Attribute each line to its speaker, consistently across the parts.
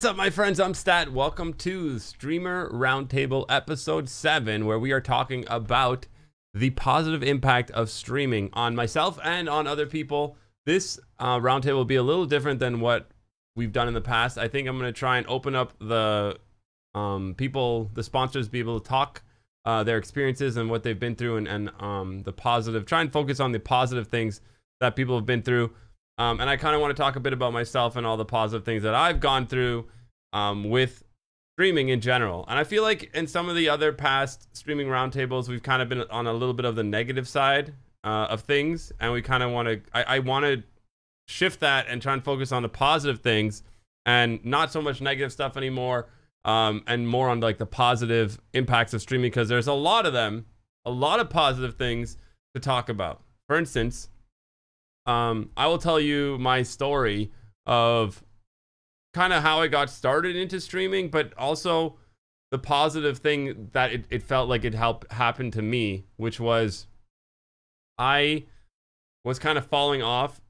Speaker 1: What's up, my friends? I'm Stat. Welcome to Streamer Roundtable episode 7, where we are talking about the positive impact of streaming on myself and on other people. This roundtable will be a little different than what we've done in the past. I think I'm going to try and open up the the sponsors, be able to talk their experiences and what they've been through, and the positive. Try and focus on the positive things that people have been through. And I kind of want to talk a bit about myself and all the positive things that I've gone through with streaming in general. And I feel like in some of the other past streaming roundtables, we've kind of been on a little bit of the negative side of things. And we kind of want to, I want to shift that and try and focus on the positive things and not so much negative stuff anymore. And more on like the positive impacts of streaming, because there's a lot of them, a lot of positive things to talk about. For instance, I will tell you my story of kind of how I got started into streaming, but also the positive thing that it felt like it helped happen to me, which was I was kind of falling off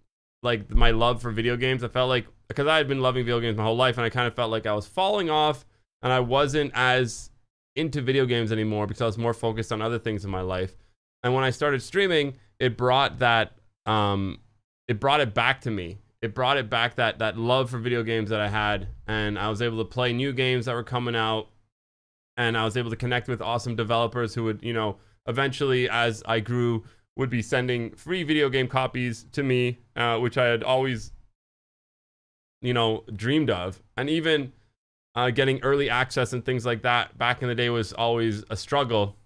Speaker 1: like my love for video games. I felt like, because I had been loving video games my whole life, and I kind of felt like I was falling off and I wasn't as into video games anymore because I was more focused on other things in my life. And when I started streaming, it brought that it brought it back to me. It brought it back, that love for video games that I had, and I was able to play new games that were coming out, and I was able to connect with awesome developers who would, you know, eventually, as I grew, would be sending free video game copies to me, which I had always, you know, dreamed of. And even getting early access and things like that back in the day was always a struggle,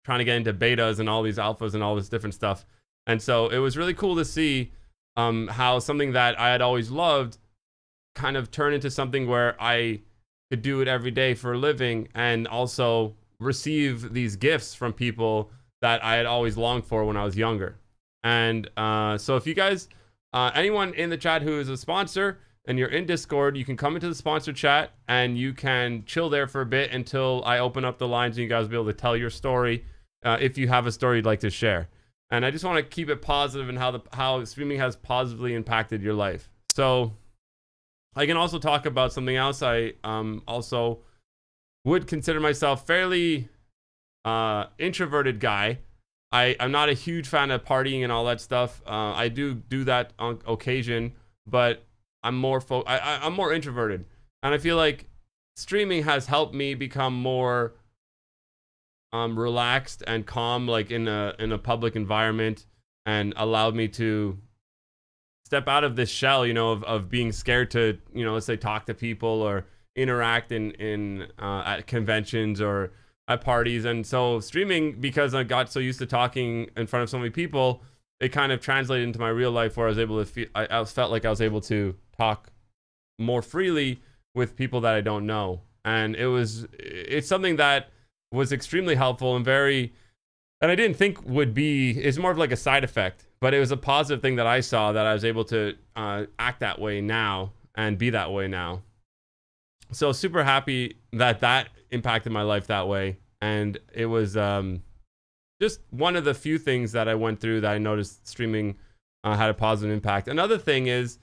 Speaker 1: trying to get into betas and all these alphas and all this different stuff. And so it was really cool to see how something that I had always loved kind of turned into something where I could do it every day for a living, and also receive these gifts from people that I had always longed for when I was younger. And so if you guys, anyone in the chat who is a sponsor and you're in Discord, you can come into the sponsor chat and you can chill there for a bit until I open up the lines and you guys will be able to tell your story if you have a story you'd like to share. And I just want to keep it positive and how streaming has positively impacted your life. So I can also talk about something else. I also would consider myself fairly introverted guy. I'm not a huge fan of partying and all that stuff. I do that on occasion, but I'm more I'm more introverted. And I feel like streaming has helped me become more relaxed and calm, like in a public environment, and allowed me to step out of this shell, you know, of being scared to, you know, let's say talk to people or interact in at conventions or at parties. And so streaming, because I got so used to talking in front of so many people, it kind of translated into my real life, where I was able to feel, I felt like I was able to talk more freely with people that I don't know. And it's something that was extremely helpful and I didn't think would be, it's more of like a side effect, but it was a positive thing that I saw, that I was able to act that way now and be that way now. So super happy that impacted my life that way. And it was just one of the few things that I went through that I noticed streaming had a positive impact. Another thing is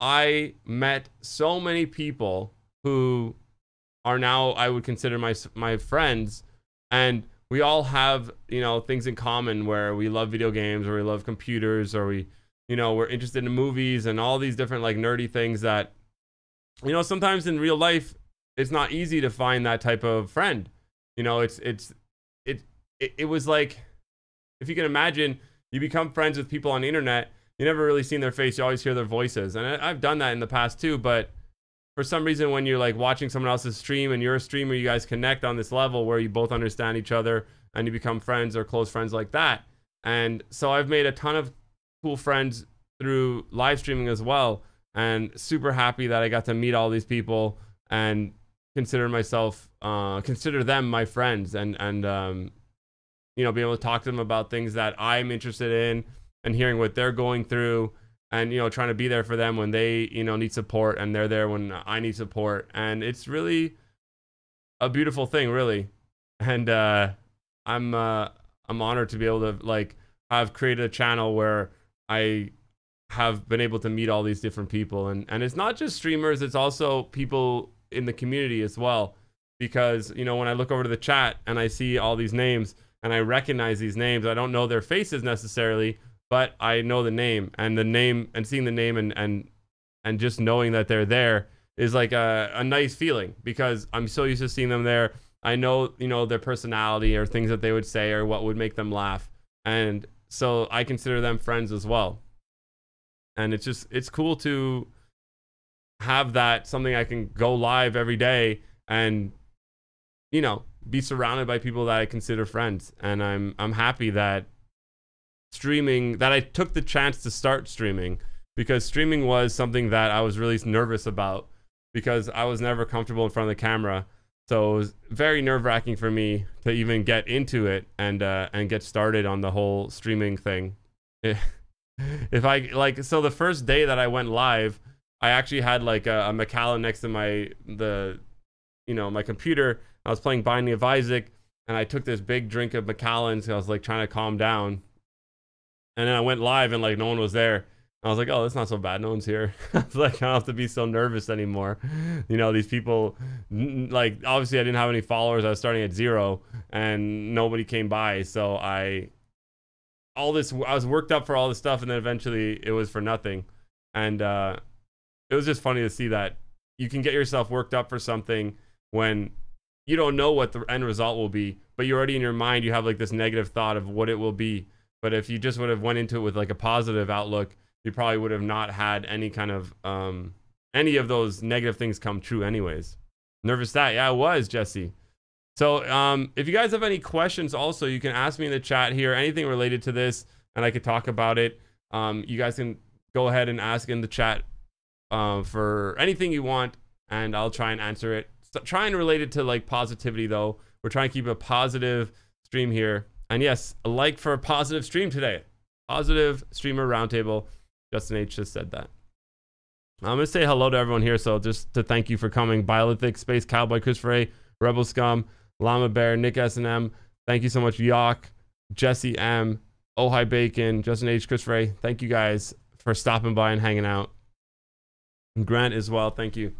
Speaker 1: I met so many people who are now, I would consider my friends, and we all have, you know, things in common, where we love video games, or we love computers, or we, you know, we're interested in movies and all these different like nerdy things that, you know, sometimes in real life it's not easy to find that type of friend. You know, it was like, if you can imagine, you become friends with people on the internet, you never really seen their face, you always hear their voices. And I've done that in the past too, but for some reason, when you're like watching someone else's stream and you're a streamer, you guys connect on this level where you both understand each other and you become friends or close friends like that. And so I've made a ton of cool friends through live streaming as well, and super happy that I got to meet all these people and consider them my friends, and you know, be able to talk to them about things that I'm interested in and hearing what they're going through. And, you know, trying to be there for them when they, you know, need support, and they're there when I need support. And it's really a beautiful thing, really. And I'm honored to be able to like have created a channel where I have been able to meet all these different people, and it's not just streamers, it's also people in the community as well. Because, you know, when I look over to the chat and I see all these names and I recognize these names, I don't know their faces necessarily, but I know the name, and seeing the name and just knowing that they're there is like a nice feeling, because I'm so used to seeing them there. I know, you know, their personality or things that they would say or what would make them laugh. And so I consider them friends as well. And it's cool to have that, something I can go live every day and, you know, be surrounded by people that I consider friends. And I'm happy that I took the chance to start streaming, because streaming was something that I was really nervous about, because I was never comfortable in front of the camera. So it was very nerve-wracking for me to even get into it and get started on the whole streaming thing. If I like, so the first day that I went live, I actually had like a Macallan next to my computer. I was playing Binding of Isaac, and I took this big drink of Macallan's. I was like trying to calm down, and then I went live and like no one was there. I was like, oh, that's not so bad. No one's here. I was like, I don't have to be so nervous anymore. You know, these people, like, obviously I didn't have any followers. I was starting at 0 and nobody came by. So I was worked up for all this stuff, and then eventually it was for nothing. And it was just funny to see that you can get yourself worked up for something when you don't know what the end result will be, but you're already in your mind, you have like this negative thought of what it will be. But if you just would have went into it with like a positive outlook, you probably would have not had any kind of any of those negative things come true anyways. Nervous that? Yeah, it was, Jesse. So if you guys have any questions also, you can ask me in the chat here, anything related to this, and I could talk about it. You guys can go ahead and ask in the chat for anything you want, and I'll try and answer it. So, try and relate it to like positivity though. We're trying to keep a positive stream here. And yes, a like for a positive stream today. Positive streamer roundtable. Justin H just said that. I'm gonna say hello to everyone here, so just to thank you for coming. Biolithic, Space Cowboy, Chris Frey, Rebel Scum, Llama Bear, Nick S&M. Thank you so much, Yock, Jesse M, Oh Hi Bacon, Justin H, Chris Frey. Thank you guys for stopping by and hanging out. And Grant as well, thank you.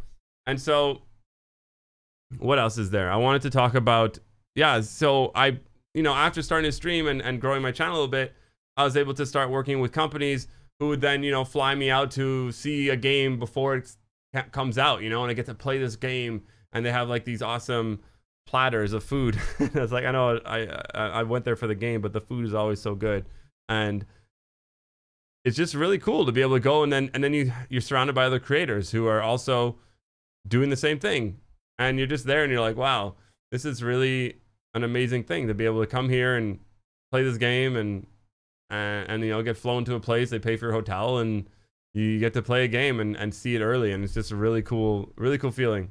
Speaker 1: And so, what else is there? I wanted to talk about, yeah, so I, you know, after starting to stream and growing my channel a little bit, I was able to start working with companies who would then, you know, fly me out to see a game before it comes out, you know, and I get to play this game, and they have like these awesome platters of food. It's like, I know I went there for the game, but the food is always so good. And it's just really cool to be able to go, and then you're surrounded by other creators who are also doing the same thing. And you're just there and you're like, wow, this is really an amazing thing to be able to come here and play this game and you know, get flown to a place, they pay for your hotel, and you get to play a game and see it early. And it's just a really cool feeling.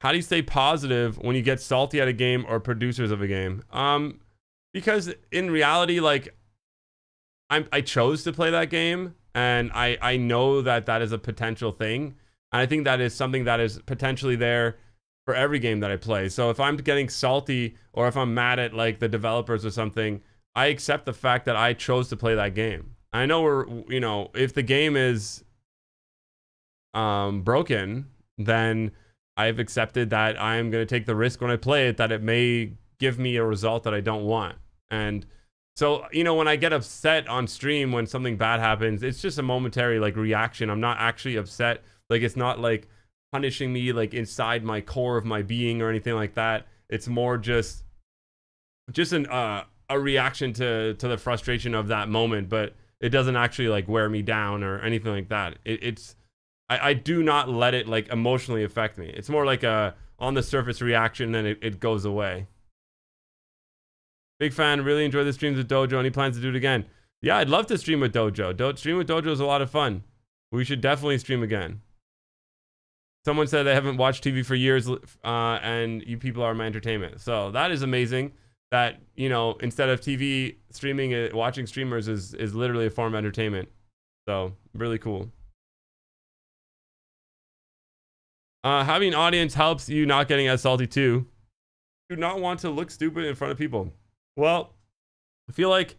Speaker 1: How do you stay positive when you get salty at a game or producers of a game? Because in reality, like, I chose to play that game, and I know that is a potential thing. And I think that is something that is potentially there for every game that I play. So if I'm getting salty, or if I'm mad at like the developers or something, I accept the fact that I chose to play that game. I know you know, if the game is broken, then I've accepted that I'm going to take the risk when I play it, that it may give me a result that I don't want. And so, you know, when I get upset on stream when something bad happens, it's just a momentary like reaction. I'm not actually upset. Like, it's not like punishing me like inside my core of my being or anything like that. It's more just a reaction to the frustration of that moment, but it doesn't actually like wear me down or anything like that. I do not let it like emotionally affect me. It's more like a on the surface reaction, and it goes away. Big fan, really enjoy the streams with Dojo. Any plans to do it again? Yeah, I'd love to stream with Dojo. Stream with Dojo is a lot of fun. We should definitely stream again. Someone said they haven't watched TV for years, and you people are my entertainment. So that is amazing. That, you know, instead of TV, streaming, watching streamers is literally a form of entertainment. So really cool. Having an audience helps you not getting as salty too. Do not want to look stupid in front of people. Well, I feel like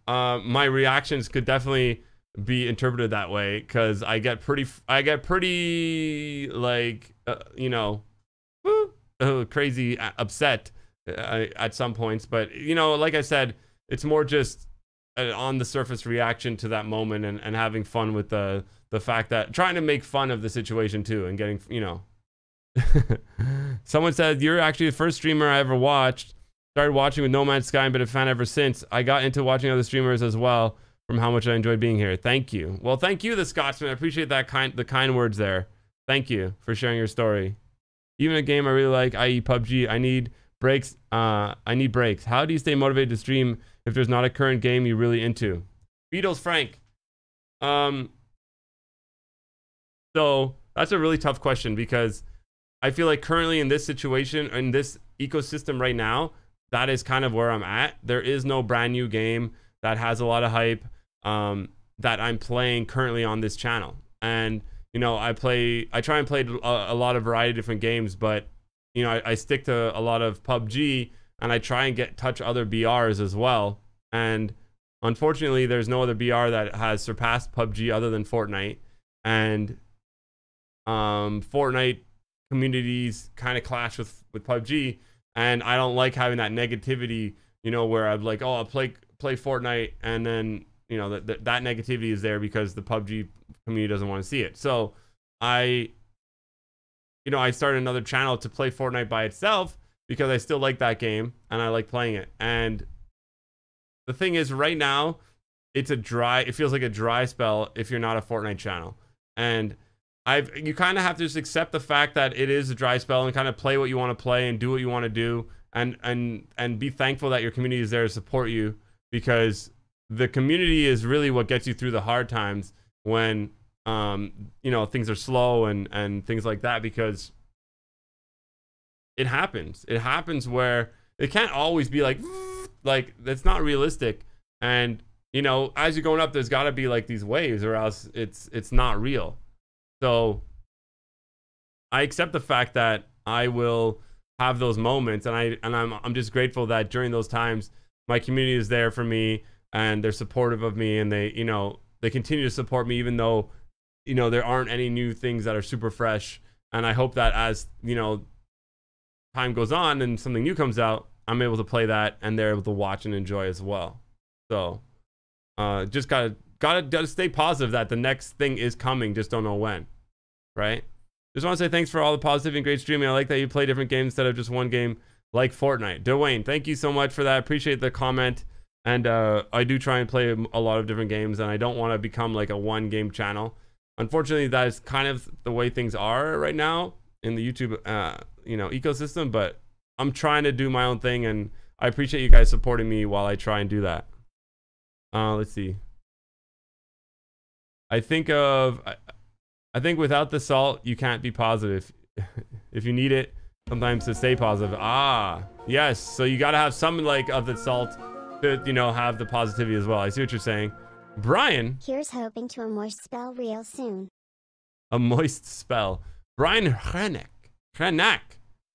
Speaker 1: my reactions could definitely be interpreted that way, because I get pretty like you know, crazy upset at some points. But you know, like I said, it's more just on the surface reaction to that moment, and having fun with the fact that trying to make fun of the situation too, and getting, you know. Someone said, you're actually the first streamer I ever watched. Started watching with No Man's Sky and been a fan ever since. I got into watching other streamers as well from how much I enjoyed being here. Thank you. Well, thank you, the Scotsman. I appreciate that the kind words there. Thank you for sharing your story. Even a game I really like, i.e. PUBG, I need breaks. I need breaks. How do you stay motivated to stream if there's not a current game you're really into? Beatles Frank. So that's a really tough question, because I feel like currently in this situation, in this ecosystem right now, that is kind of where I'm at. There is no brand new game that has a lot of hype that I'm playing currently on this channel. And, you know, I try and play a lot of variety of different games, but, you know, I stick to a lot of PUBG, and I try and touch other BRs as well. And unfortunately, there's no other BR that has surpassed PUBG other than Fortnite. And Fortnite communities kind of clash with PUBG, and I don't like having that negativity, you know, where I'm like, oh, I'll play Fortnite, and then, you know, that negativity is there because the PUBG community doesn't want to see it. So I started another channel to play Fortnite by itself, because I still like that game and I like playing it. And the thing is, right now it feels like a dry spell if you're not a Fortnite channel. And you kind of have to just accept the fact that it is a dry spell, and kind of play what you want to play and do what you want to do, and be thankful that your community is there to support you, because the community is really what gets you through the hard times when you know, things are slow and things like that, because it happens where it can't always be like that's not realistic. And, you know, as you're going up, there's got to be like these waves, or else it's not real. So I accept the fact that I will have those moments, and I'm just grateful that during those times my community is there for me, and they're supportive of me, and they, you know, they continue to support me, even though, you know, there aren't any new things that are super fresh. And I hope that as, you know, time goes on and something new comes out, I'm able to play that, and they're able to watch and enjoy as well. So just gotta stay positive that the next thing is coming, just don't know when, right? Just want to say thanks for all the positive and great streaming. I like that you play different games instead of just one game like Fortnite. Dwayne, thank you so much for that. Appreciate the comment. And I do try and play a lot of different games, and I don't want to become like a one game channel. Unfortunately, that is kind of the way things are right now in the YouTube you know, ecosystem, but I'm trying to do my own thing, and I appreciate you guys supporting me while I try and do that. Let's see. I think without the salt, you can't be positive. If you need it sometimes to stay positive. Ah, yes. So you got to have some like of the salt to, you know, have the positivity as well. I see what you're saying. Brian.
Speaker 2: Here's hoping to a moist spell real soon.
Speaker 1: A moist spell. Brian Hrenak.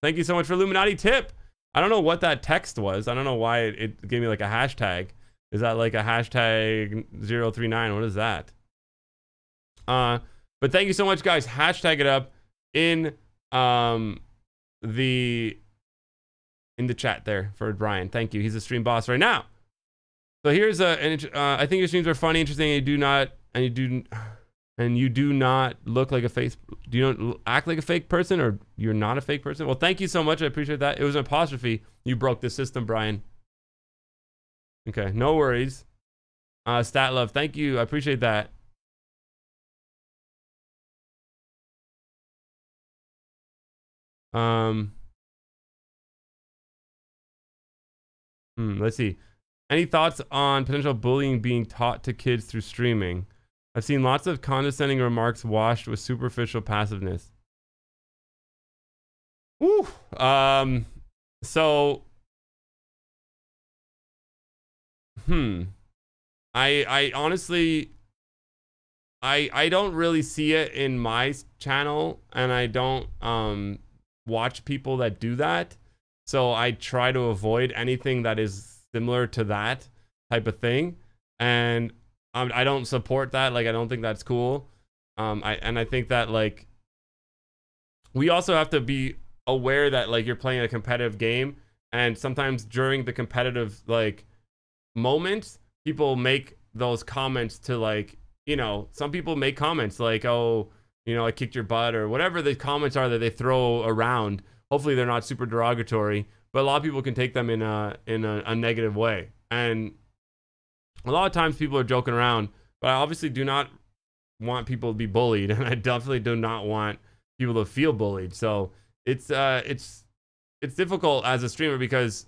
Speaker 1: Thank you so much for Illuminati tip. I don't know what that text was. I don't know why it gave me like a hashtag. Is that like a hashtag 039? What is that? But thank you so much, guys. Hashtag it up in the chat there for Brian. Thank you. He's a stream boss right now. So here's I think your streams are funny, interesting, and you do not look like a face. Do you not act like a fake person, or you're not a fake person? Well, thank you so much. I appreciate that. It was an apostrophe. You broke the system, Brian. Okay, no worries. Stat love, thank you. I appreciate that. Let's see. Any thoughts on potential bullying being taught to kids through streaming? I've seen lots of condescending remarks washed with superficial passiveness. Woo. So I honestly I don't really see it in my channel, and I don't watch people that do that. So I try to avoid anything that is similar to that type of thing. And I don't support that. Like, I don't think that's cool. I think that, like, we also have to be aware that, like, you're playing a competitive game, and sometimes during the competitive, like, moments, people make those comments to, like, you know, some people make comments like, oh, you know, I kicked your butt, or whatever the comments are that they throw around. Hopefully they're not super derogatory, but a lot of people can take them in a negative way. And a lot of times people are joking around, but I obviously do not want people to be bullied, and I definitely do not want people to feel bullied. So it's difficult as a streamer, because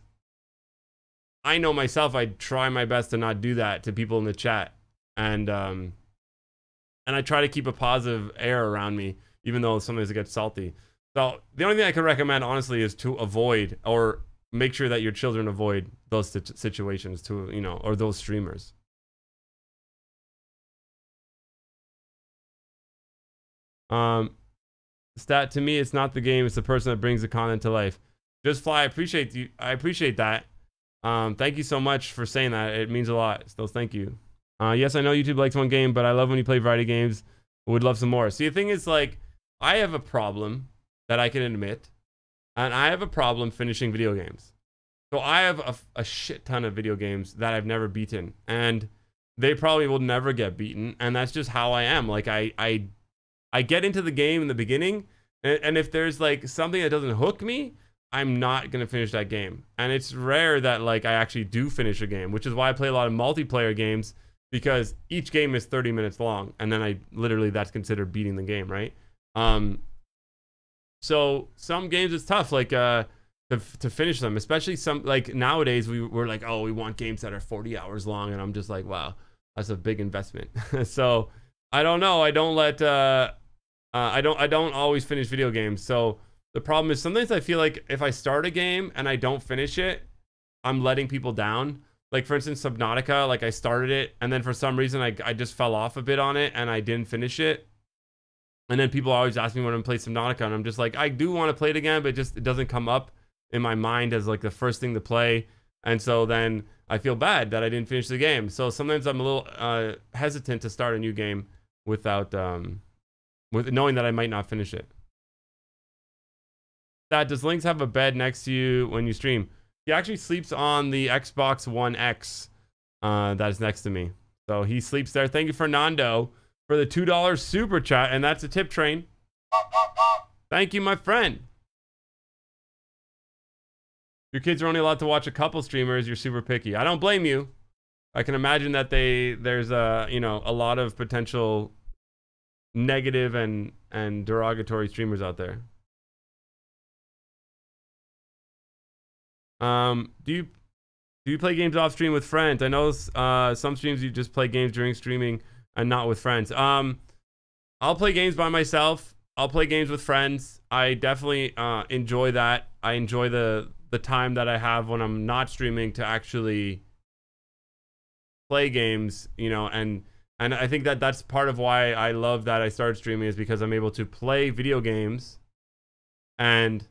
Speaker 1: I know myself, I try my best to not do that to people in the chat, and I try to keep a positive air around me, even though sometimes it gets salty. So the only thing I can recommend, honestly, is to avoid, or make sure that your children avoid those situations, to, you know, or those streamers. Stat, to me, it's not the game, it's the person that brings the content to life. Just Fly, I appreciate you. I appreciate that. Thank you so much for saying that. It means a lot. Still, thank you. Yes, I know YouTube likes one game, but I love when you play variety games. Would love some more. See, the thing is, like, I have a problem that I can admit, and I have a problem finishing video games. So I have a shit ton of video games that I've never beaten, and they probably will never get beaten, and that's just how I am. Like, I get into the game in the beginning, and if there's, like, something that doesn't hook me, I'm not gonna finish that game. And it's rare that, like, I actually do finish a game, which is why I play a lot of multiplayer games, because each game is 30 minutes long, and then I literally, that's considered beating the game, right? So some games it's tough, like, to finish them, especially some, like, nowadays we're like, oh, we want games that are 40 hours long, and I'm just like, wow, that's a big investment. So I don't know. I don't let I don't always finish video games. So the problem is, sometimes I feel like if I start a game and I don't finish it, I'm letting people down. Like, for instance, Subnautica, like, I started it, and then for some reason I just fell off a bit on it, and I didn't finish it. And then people always ask me when I'm playing Subnautica, and I'm just like, I do want to play it again, but it doesn't come up in my mind as, like, the first thing to play. And so then I feel bad that I didn't finish the game. So sometimes I'm a little hesitant to start a new game without with knowing that I might not finish it. Does Lynx have a bed next to you when you stream? He actually sleeps on the Xbox One X that's next to me. So he sleeps there. Thank you, Fernando, for the $2 super chat, and that's a tip train. Thank you, my friend. Your kids are only allowed to watch a couple streamers. You're super picky. I don't blame you. I can imagine that there's you know, a lot of potential negative and derogatory streamers out there. Do you play games off stream with friends? I know some streams you just play games during streaming and not with friends. I'll play games by myself. I'll play games with friends. I definitely enjoy that. I enjoy the time that I have when I'm not streaming to actually play games, you know, and I think that that's part of why I love that I started streaming, is because I'm able to play video games and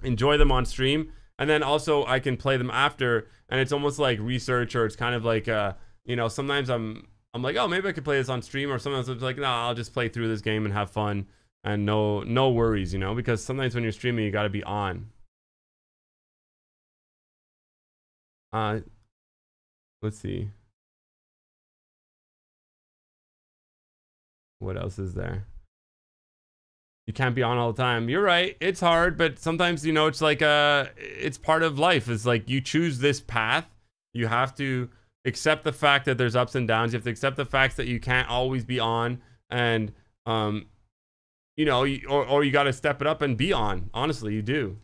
Speaker 1: enjoy them on stream, and then also I can play them after, and it's almost like research, or it's kind of like you know, sometimes I'm like, oh, maybe I could play this on stream, or sometimes it's like, no, I'll just play through this game and have fun, and no worries, you know, because sometimes when you're streaming you got to be on. Let's see. What else is there? You can't be on all the time. You're right. It's hard, but sometimes, you know, it's like it's part of life. It's like you choose this path. You have to accept the fact that there's ups and downs. You have to accept the facts that you can't always be on, and you know, or you got to step it up and be on. Honestly, you do.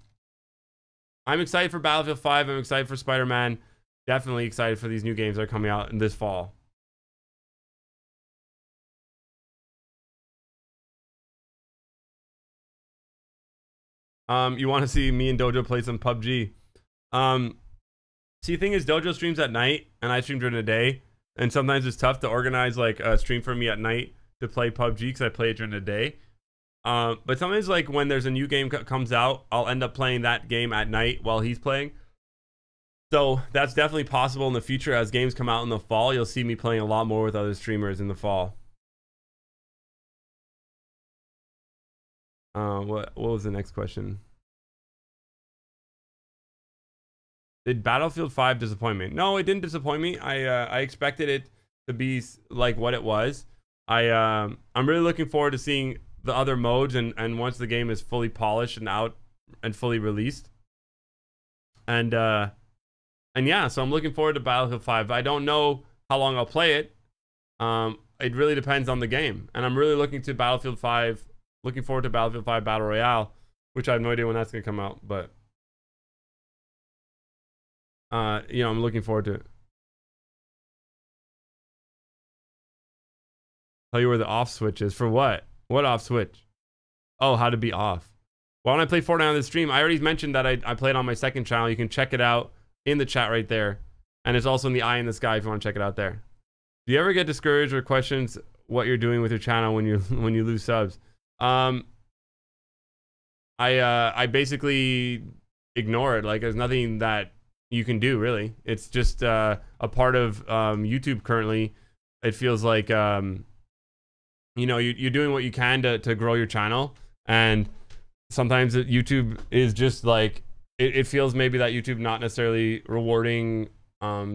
Speaker 1: I'm excited for Battlefield 5. I'm excited for Spider-Man. Definitely excited for these new games that are coming out in this fall. You want to see me and Dojo play some PUBG? See, the thing is, Dojo streams at night, and I stream during the day, and sometimes it's tough to organize, like, a stream for me at night to play PUBG, because I play it during the day. But sometimes, like, when there's a new game comes out, I'll end up playing that game at night while he's playing. So that's definitely possible in the future. As games come out in the fall, you'll see me playing a lot more with other streamers in the fall. What was the next question? Did Battlefield 5 disappoint me? No, it didn't disappoint me. I expected it to be like what it was. I'm really looking forward to seeing the other modes and once the game is fully polished and out and fully released. And yeah, so I'm looking forward to Battlefield 5. I don't know how long I'll play it. It really depends on the game. And I'm really looking forward to Battlefield 5 Battle Royale, which I have no idea when that's going to come out, but you know, I'm looking forward to it. Tell you where the off switch is. For what? What off switch? Oh, how to be off. Well, when I play Fortnite on the stream, I already mentioned that I played on my second channel. You can check it out in the chat right there. And it's also in the eye in the sky if you want to check it out there. Do you ever get discouraged or questions what you're doing with your channel when you lose subs? I basically ignore it. Like, there's nothing that you can do, really. It's just a part of YouTube currently. It feels like you know, you're doing what you can to grow your channel, and sometimes YouTube is just like it feels maybe that YouTube not necessarily rewarding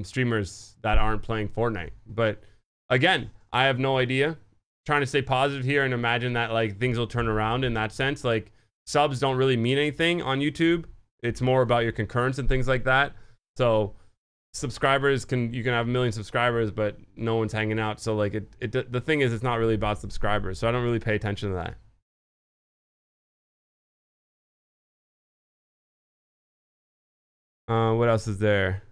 Speaker 1: streamers that aren't playing Fortnite. But again, I have no idea. Trying to stay positive here and imagine that like things will turn around in that sense. Like, subs don't really mean anything on YouTube. It's more about your concurrence and things like that. So subscribers you can have 1 million subscribers, but no one's hanging out. So like the thing is, it's not really about subscribers. So I don't really pay attention to that. What else is there?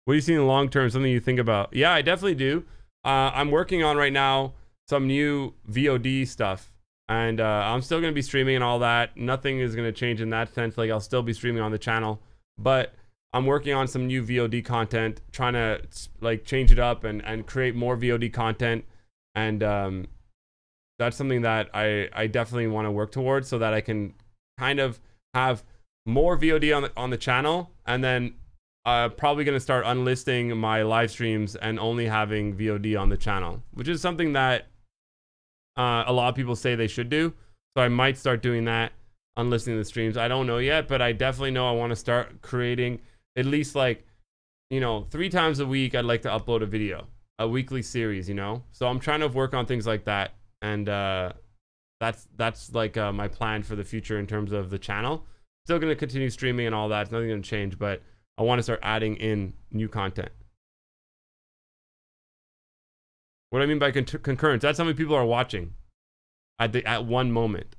Speaker 1: What do you see in the long term? Something you think about? Yeah, I definitely do. I'm working on right now some new VOD stuff, and I'm still going to be streaming and all that. Nothing is going to change in that sense. Like, I'll still be streaming on the channel, but I'm working on some new VOD content, trying to like change it up and create more VOD content. And that's something that I definitely want to work towards, so that I can kind of have more VOD on the channel, and then probably going to start unlisting my live streams and only having VOD on the channel, which is something that a lot of people say they should do. So I might start doing that, unlisting the streams. I don't know yet, but I definitely know I want to start creating at least, like, you know, 3 times a week. I'd like to upload a video, a weekly series, you know? So I'm trying to work on things like that. And that's like my plan for the future in terms of the channel. Still going to continue streaming and all that. It's nothing going to change, but I want to start adding in new content. What I mean by concurrence, that's how many people are watching at one moment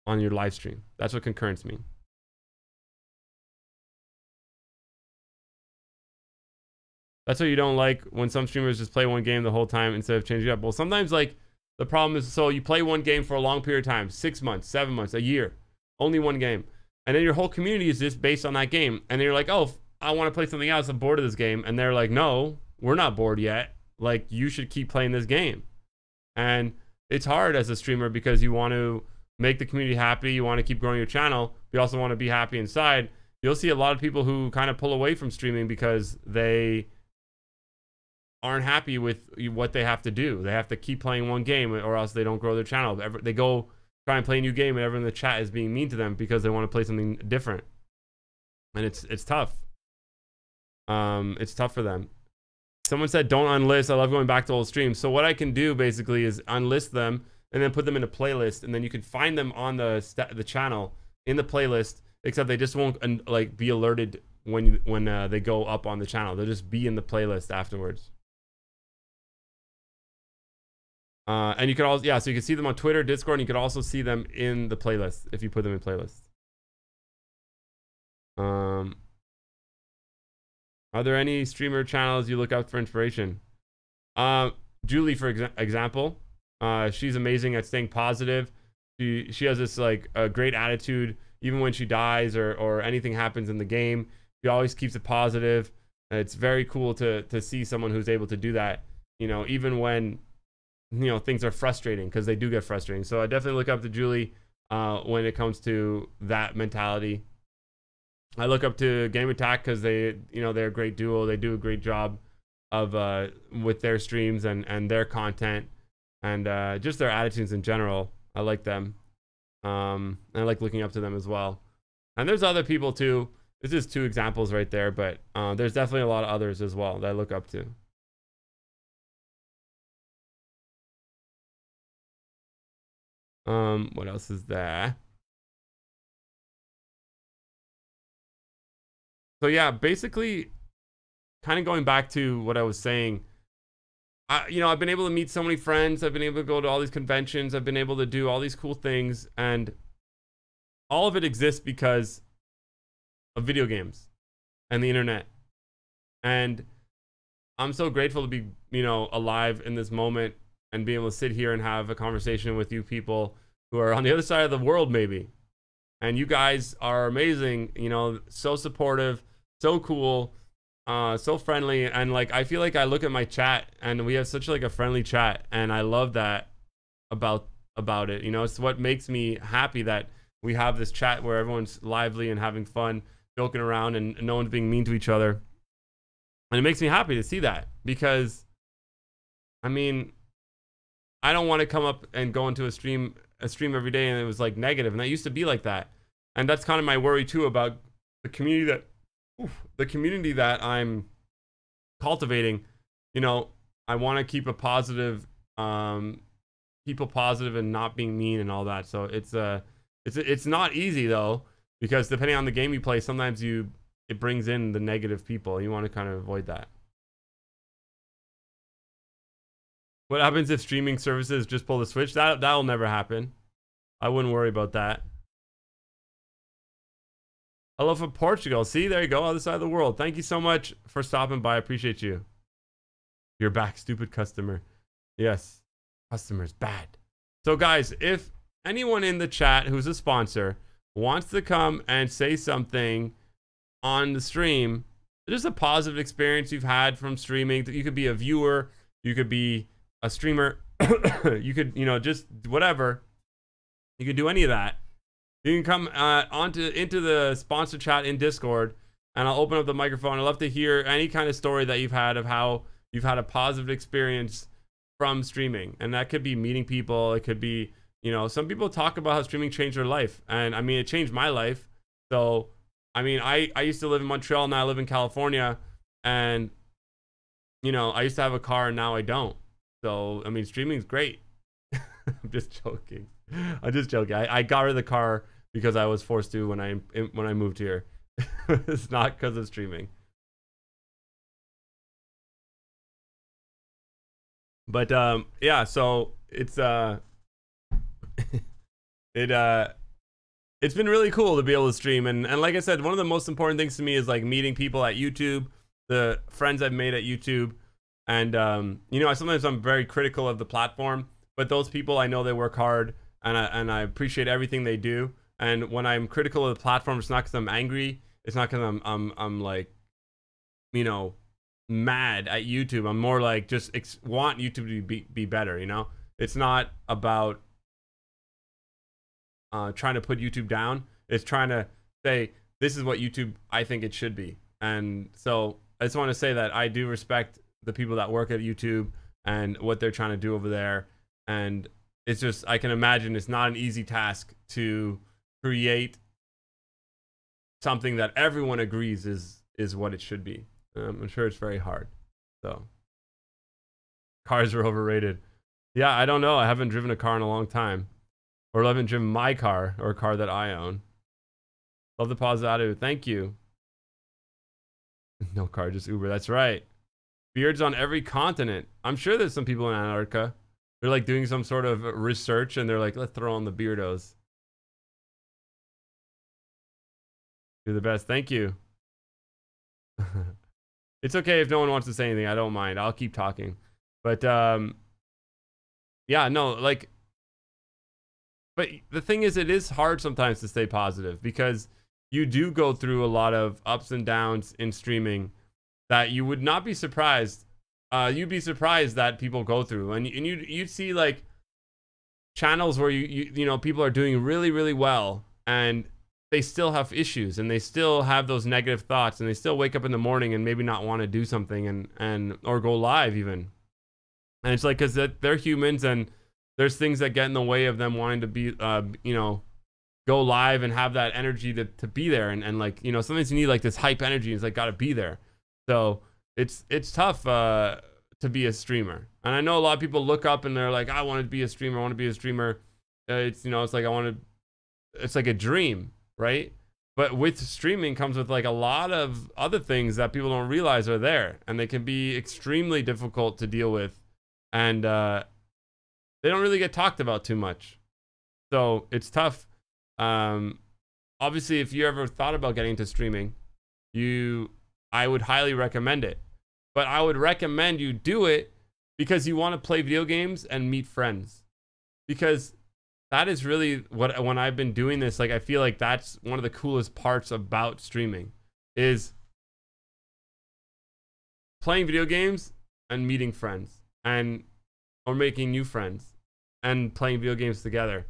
Speaker 1: on your live stream. That's what concurrence means. That's what you don't like, when some streamers just play one game the whole time instead of changing it up. Well, sometimes, like, the problem is, so you play one game for a long period of time, 6 months, 7 months, a year, only one game. And then your whole community is just based on that game. And then you're like, oh, I want to play something else. I'm bored of this game. And they're like, no, we're not bored yet. Like, you should keep playing this game. And it's hard as a streamer, because you want to make the community happy. You want to keep growing your channel. You also want to be happy inside. You'll see a lot of people who kind of pull away from streaming because they aren't happy with what they have to do. They have to keep playing one game, or else they don't grow their channel. They go try and play a new game, and everyone in the chat is being mean to them because they want to play something different. And it's tough. It's tough for them. Someone said don't unlist. I love going back to old streams. So what I can do basically is unlist them and then put them in a playlist, and then you can find them on the channel in the playlist, except they just won't like be alerted when they go up on the channel. They'll just be in the playlist afterwards. And you can also, yeah, so you can see them on Twitter, Discord, and you can also see them in the playlist if you put them in playlists. Are there any streamer channels you look out for inspiration? Julie, for example, she's amazing at staying positive. She has this like a great attitude, even when she dies or anything happens in the game. She always keeps it positive. And it's very cool to see someone who's able to do that, you know, even when, you know, things are frustrating, because they do get frustrating. So I definitely look up to Julie when it comes to that mentality. I look up to Game Attack because they, they're a great duo. They do a great job of with their streams and their content and just their attitudes in general. I like them. And I like looking up to them as well. And there's other people too. This is 2 examples right there, but there's definitely a lot of others as well that I look up to. What else is there? So yeah, basically kind of going back to what I was saying, I've been able to meet so many friends. I've been able to go to all these conventions. I've been able to do all these cool things, and all of it exists because of video games and the internet. And I'm so grateful to be, alive in this moment and be able to sit here and have a conversation with you people who are on the other side of the world, maybe. And you guys are amazing, so supportive, so cool, so friendly. And like, I feel like I look at my chat and we have such like a friendly chat, and I love that about it. It's what makes me happy that we have this chat where everyone's lively and having fun, joking around, and no one's being mean to each other. And it makes me happy to see that, because I mean, I don't want to come up and go into a stream every day and it was like negative, and that used to be like that. And that's kind of my worry too about the community that I'm cultivating. I want to keep a positive, people positive and not being mean and all that. So it's not easy though, because depending on the game you play, sometimes it brings in the negative people. You want to kind of avoid that. What happens if streaming services just pull the switch? That'll never happen. I wouldn't worry about that. Hello from Portugal. See, there you go, other side of the world. Thank you so much for stopping by. I appreciate you. You're back, stupid customer. Yes, customer's bad. So guys, if anyone in the chat who's a sponsor wants to come and say something on the stream, just a positive experience you've had from streaming, you could be a viewer, you could be a streamer, you could, just whatever. You can do any of that. You can come into the sponsor chat in Discord, and I'll open up the microphone. I'd love to hear any kind of story that you've had of how you've had a positive experience from streaming. And that could be meeting people. It could be, some people talk about how streaming changed their life. And I mean, it changed my life. So, I mean, I used to live in Montreal, now I live in California. And, I used to have a car and now I don't. So, I mean, streaming's great. I'm just joking. I got rid of the car because I was forced to when I moved here. It's not because of streaming. But yeah, so it's it's been really cool to be able to stream, and like I said, one of the most important things to me is like meeting people at YouTube, the friends I've made at YouTube. And sometimes I'm very critical of the platform, but those people, I know they work hard, and I appreciate everything they do. And when I'm critical of the platform, it's not because I'm angry. It's not because I'm like, mad at YouTube. I'm more like just want YouTube to be better. It's not about trying to put YouTube down. It's trying to say, this is what YouTube I think it should be. And so I just want to say that I do respect the people that work at YouTube and what they're trying to do over there. And it's just, I can imagine it's not an easy task to create something that everyone agrees is what it should be. I'm sure it's very hard. So cars are overrated. Yeah, I don't know. I haven't driven a car in a long time, or I haven't driven my car or a car that I own. Love the positive attitude. Thank you. No car, just Uber. That's right. Beards on every continent. I'm sure there's some people in Antarctica. They're like doing some sort of research and they're like, let's throw on the beardos. You're the best. Thank you. It's okay if no one wants to say anything. I don't mind. I'll keep talking. But yeah, no, like, but the thing is, it is hard sometimes to stay positive because you do go through a lot of ups and downs in streaming that you would not be surprised. You'd be surprised that people go through, and you'd see like channels where you know people are doing really, really well, and they still have issues and they still have those negative thoughts and they still wake up in the morning and maybe not want to do something and or go live even. And it's like, because they're humans and there's things that get in the way of them wanting to be, you know, go live and have that energy to be there. And like, you know, sometimes you need like this hype energy. It's like, got to be there. So it's tough to be a streamer. And I know a lot of people look up and they're like, I want to be a streamer. I want to be a streamer. It's, you know, it's like, it's like a dream, right? But with streaming comes with like a lot of other things that people don't realize are there. And they can be extremely difficult to deal with. And they don't really get talked about too much. So it's tough. Obviously, if you ever thought about getting into streaming, I would highly recommend it. But I would recommend you do it because you want to play video games and meet friends. Because that is really what, when I've been doing this, like I feel like that's one of the coolest parts about streaming is playing video games and meeting friends or making new friends and playing video games together.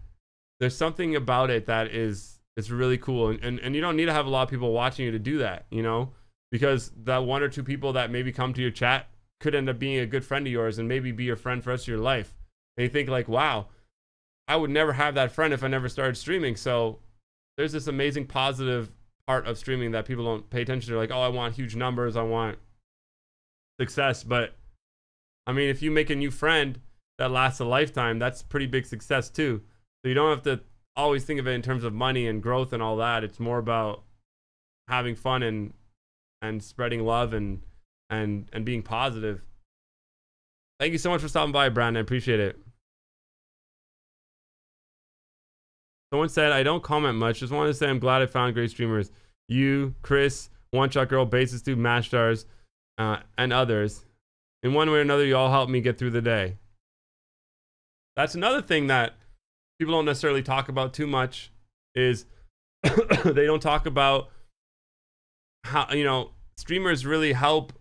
Speaker 1: There's something about it that is really cool. And you don't need to have a lot of people watching you to do that, you know, because that one or two people that maybe come to your chat could end up being a good friend of yours and maybe be your friend for the rest of your life. And you think like, wow, I would never have that friend if I never started streaming. So there's this amazing positive part of streaming that people don't pay attention to. Like, oh, I want huge numbers. I want success. But I mean, if you make a new friend that lasts a lifetime, that's pretty big success too. So you don't have to always think of it in terms of money and growth and all that. It's more about having fun and spreading love and being positive. Thank you so much for stopping by, Brandon. I appreciate it. Someone said, I don't comment much. Just wanted to say I'm glad I found great streamers. You, Chris, One Shot Girl, Basis Dude, Mash Stars, and others. In one way or another, you all helped me get through the day. That's another thing that people don't necessarily talk about too much is they don't talk about how, you know, streamers really help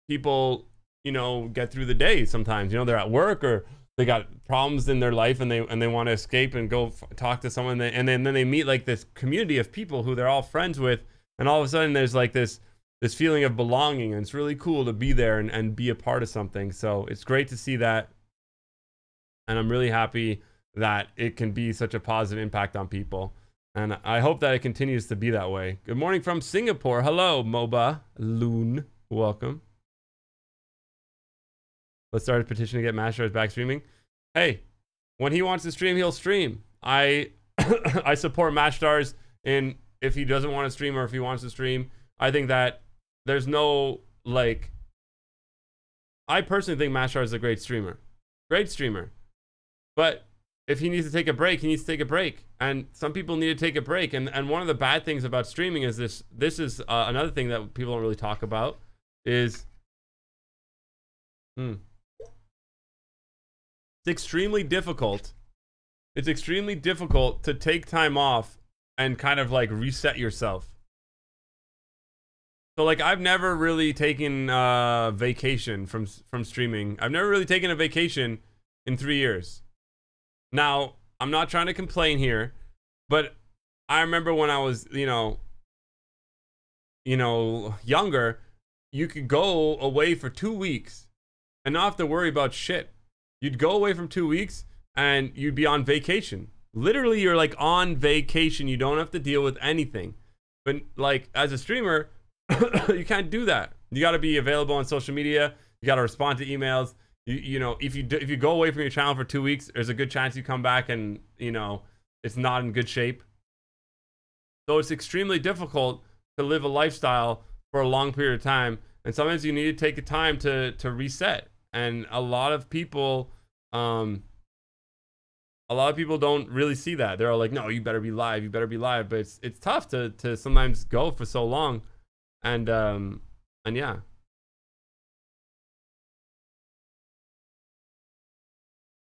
Speaker 1: people, you know, get through the day sometimes. You know, they're at work or they got problems in their life and they want to escape and go talk to someone and then they meet like this community of people who they're all friends with, and all of a sudden there's like this feeling of belonging, and it's really cool to be there and be a part of something. So it's great to see that, and I'm really happy that it can be such a positive impact on people, and I hope that it continues to be that way. Good morning from Singapore. Hello, Moba Loon. Welcome. Let's start a petition to get Masters back streaming. Hey, when he wants to stream, he'll stream. I support Masters in if he doesn't want to stream or if he wants to stream. I think that there's no, like, I personally think Masters is a great streamer. Great streamer. But if he needs to take a break, he needs to take a break. And some people need to take a break. And one of the bad things about streaming is this is another thing that people don't really talk about is it's extremely difficult. It's extremely difficult to take time off and kind of like reset yourself. So like I've never really taken vacation from streaming. I've never really taken a vacation in 3 years. Now, I'm not trying to complain here, but I remember when I was, you know, younger, you could go away for 2 weeks and not have to worry about shit. You'd go away from 2 weeks and you'd be on vacation. Literally, you're like on vacation. You don't have to deal with anything. But like as a streamer, you can't do that. You got to be available on social media. You got to respond to emails. You know, if you go away from your channel for 2 weeks, there's a good chance you come back and, you know, it's not in good shape. So it's extremely difficult to live a lifestyle for a long period of time. And sometimes you need to take a time to reset. And a lot of people don't really see that. They're all like, no, you better be live. You better be live. But it's tough to sometimes go for so long. And yeah.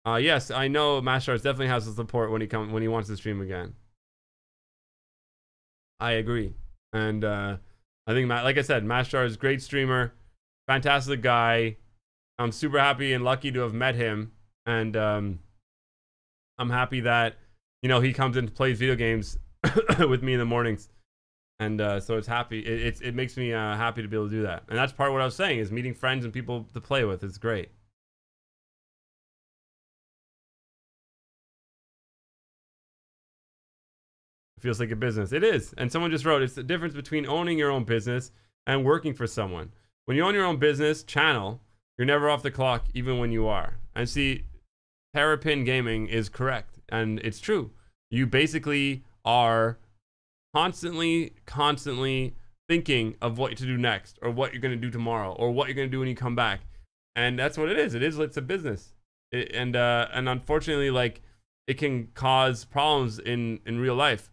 Speaker 1: Yes, I know Masters definitely has the support when he wants to stream again. I agree. And I think, like I said, Masters is great streamer, fantastic guy. I'm super happy and lucky to have met him. And I'm happy that, you know, he comes and plays video games with me in the mornings. And so it's happy. It makes me happy to be able to do that. And that's part of what I was saying is meeting friends and people to play with is great. It feels like a business. It is. And someone just wrote, it's the difference between owning your own business and working for someone. When you own your own business channel, you're never off the clock, even when you are. And see, Terrapin Gaming is correct. And it's true. You basically are constantly thinking of what to do next, or what you're going to do tomorrow, or what you're going to do when you come back. And that's what it is. It's a business. And unfortunately, like, it can cause problems in real life.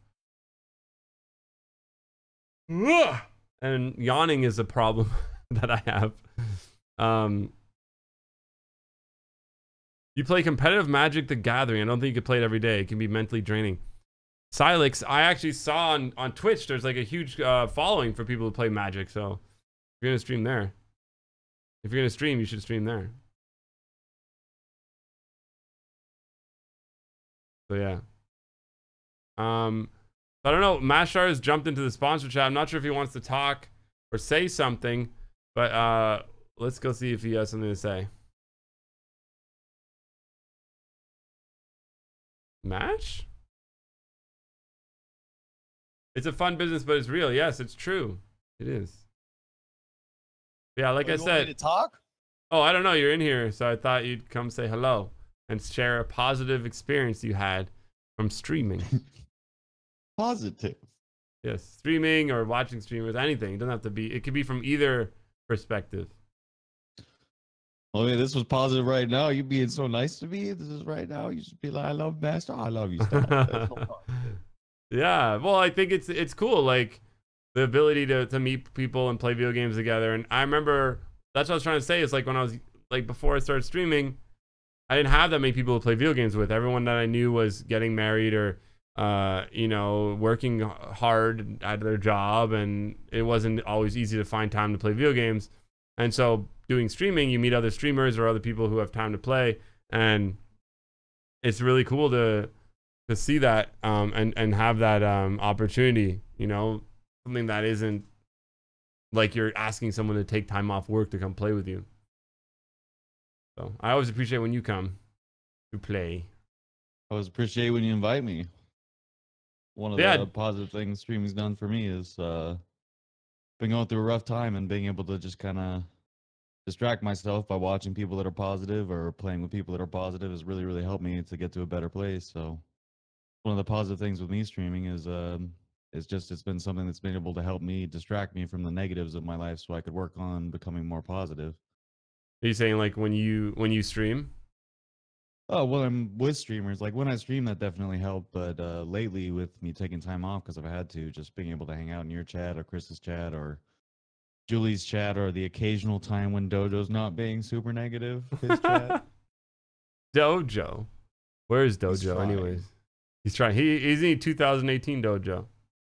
Speaker 1: And yawning is a problem that I have. You play competitive Magic the Gathering. I don't think you could play it every day. It can be mentally draining. Silex, I actually saw on Twitch, there's like a huge following for people who play Magic. So if you're going to stream there, if you're going to stream, you should stream there. So yeah. I don't know. Mashar has jumped into the sponsor chat. I'm not sure if he wants to talk or say something, but let's go see if he has something to say. Mash? It's a fun business, but it's real. Yes, it's true. It is. Yeah, like I said.
Speaker 3: Want me to talk?
Speaker 1: Oh, I don't know. You're in here, so I thought you'd come say hello and share a positive experience you had from streaming.
Speaker 3: Positive.
Speaker 1: Yes, streaming or watching streamers, anything. It doesn't have to be. It could be from either perspective.
Speaker 3: Well, I mean, this was positive right now. You being so nice to me. This is right now. You should be like, I love Master. I love you.
Speaker 1: Yeah, well, I think it's cool. Like the ability to meet people and play video games together. And I remember that's what I was trying to say. Is like when I was like before I started streaming, I didn't have that many people to play video games with. Everyone that I knew was getting married or you know, working hard at their job, and it wasn't always easy to find time to play video games. And so doing streaming, you meet other streamers or other people who have time to play, and it's really cool to see that and have that opportunity, you know, something that isn't like you're asking someone to take time off work to come play with you. So I always appreciate when you come to play.
Speaker 3: I always appreciate when you invite me. One of the positive things streaming's done for me is been going through a rough time, and being able to just kind of distract myself by watching people that are positive or playing with people that are positive has really, really helped me to get to a better place. So one of the positive things with me streaming is it's been something that's been able to help me distract me from the negatives of my life, so I could work on becoming more positive.
Speaker 1: Are you saying like when you stream?
Speaker 3: Oh, well, I'm with streamers. Like when I stream, that definitely helped. But lately, with me taking time off because I've had to, just being able to hang out in your chat or Chris's chat or Julie's chat, or the occasional time when Dojo's not being super negative, his chat.
Speaker 1: Dojo, where is Dojo? Anyways, he's trying. He's in 2018 Dojo.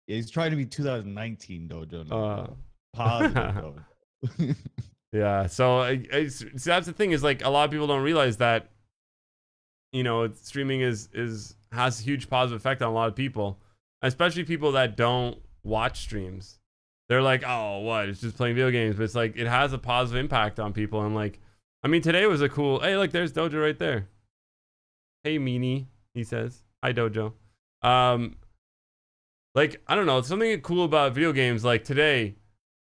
Speaker 3: Yeah, he's trying to be 2019 Dojo now. Positive Dojo.
Speaker 1: Yeah. So that's the thing, is like a lot of people don't realize that, you know, streaming has a huge positive effect on a lot of people, especially people that don't watch streams. They're like, oh, what? It's just playing video games. But it's like, it has a positive impact on people. And like, I mean, today was a cool, hey, look, there's Dojo right there. Hey, meanie, he says. Hi, Dojo. Like, I don't know, something cool about video games. Like today,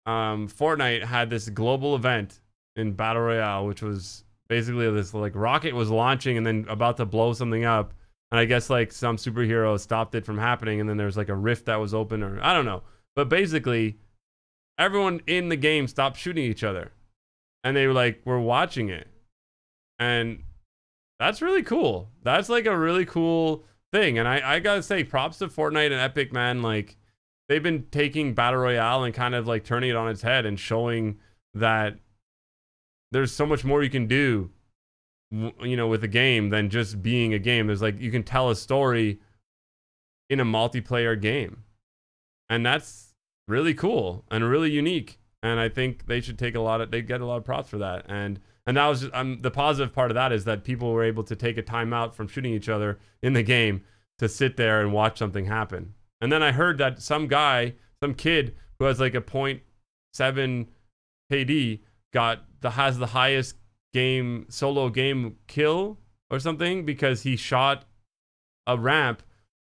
Speaker 1: Fortnite had this global event in Battle Royale, which was basically this like rocket was launching and then about to blow something up. And I guess like some superhero stopped it from happening. And then there's like a rift that was open, or I don't know. But basically, everyone in the game stopped shooting each other. And they were watching it. And that's really cool. That's like a really cool thing. And I gotta say, props to Fortnite and Epic, man. Like, they've been taking Battle Royale and kind of like turning it on its head and showing that there's so much more you can do, you know, with a game than just being a game. There's like, you can tell a story in a multiplayer game. And that's really cool and really unique. And I think they should take they get a lot of props for that. And that was just, the positive part of that is that people were able to take a time out from shooting each other in the game to sit there and watch something happen. And then I heard that some kid who has like a 0.7 KD has the highest solo game kill or something, because he shot a ramp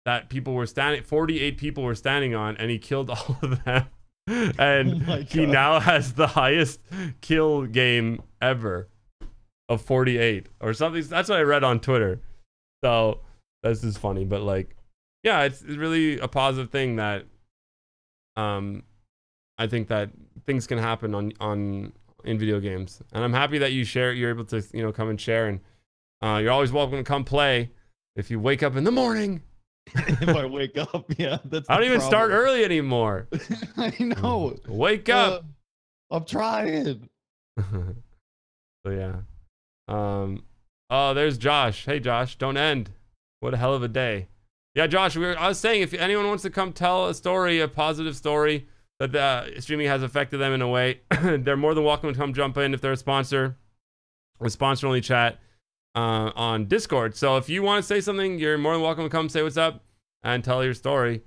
Speaker 1: that 48 people were standing on, and he killed all of them. And he now has the highest kill game ever of 48 or something. That's what I read on Twitter. So this is funny, but like, yeah, it's really a positive thing that I think that things can happen in video games. And I'm happy that you're able to, you know, come and share, and you're always welcome to come play if you wake up in the morning.
Speaker 3: If I wake up, yeah, that's
Speaker 1: I don't even start early anymore.
Speaker 3: I know.
Speaker 1: Wake up.
Speaker 3: I'm trying.
Speaker 1: So yeah. Oh, there's Josh. Hey Josh, don't end. What a hell of a day. Yeah, Josh, I was saying, if anyone wants to come tell a story, a positive story that streaming has affected them in a way, they're more than welcome to come jump in if they're a sponsor. We sponsor only chat on Discord. So if you want to say something, you're more than welcome to come say what's up and tell your story.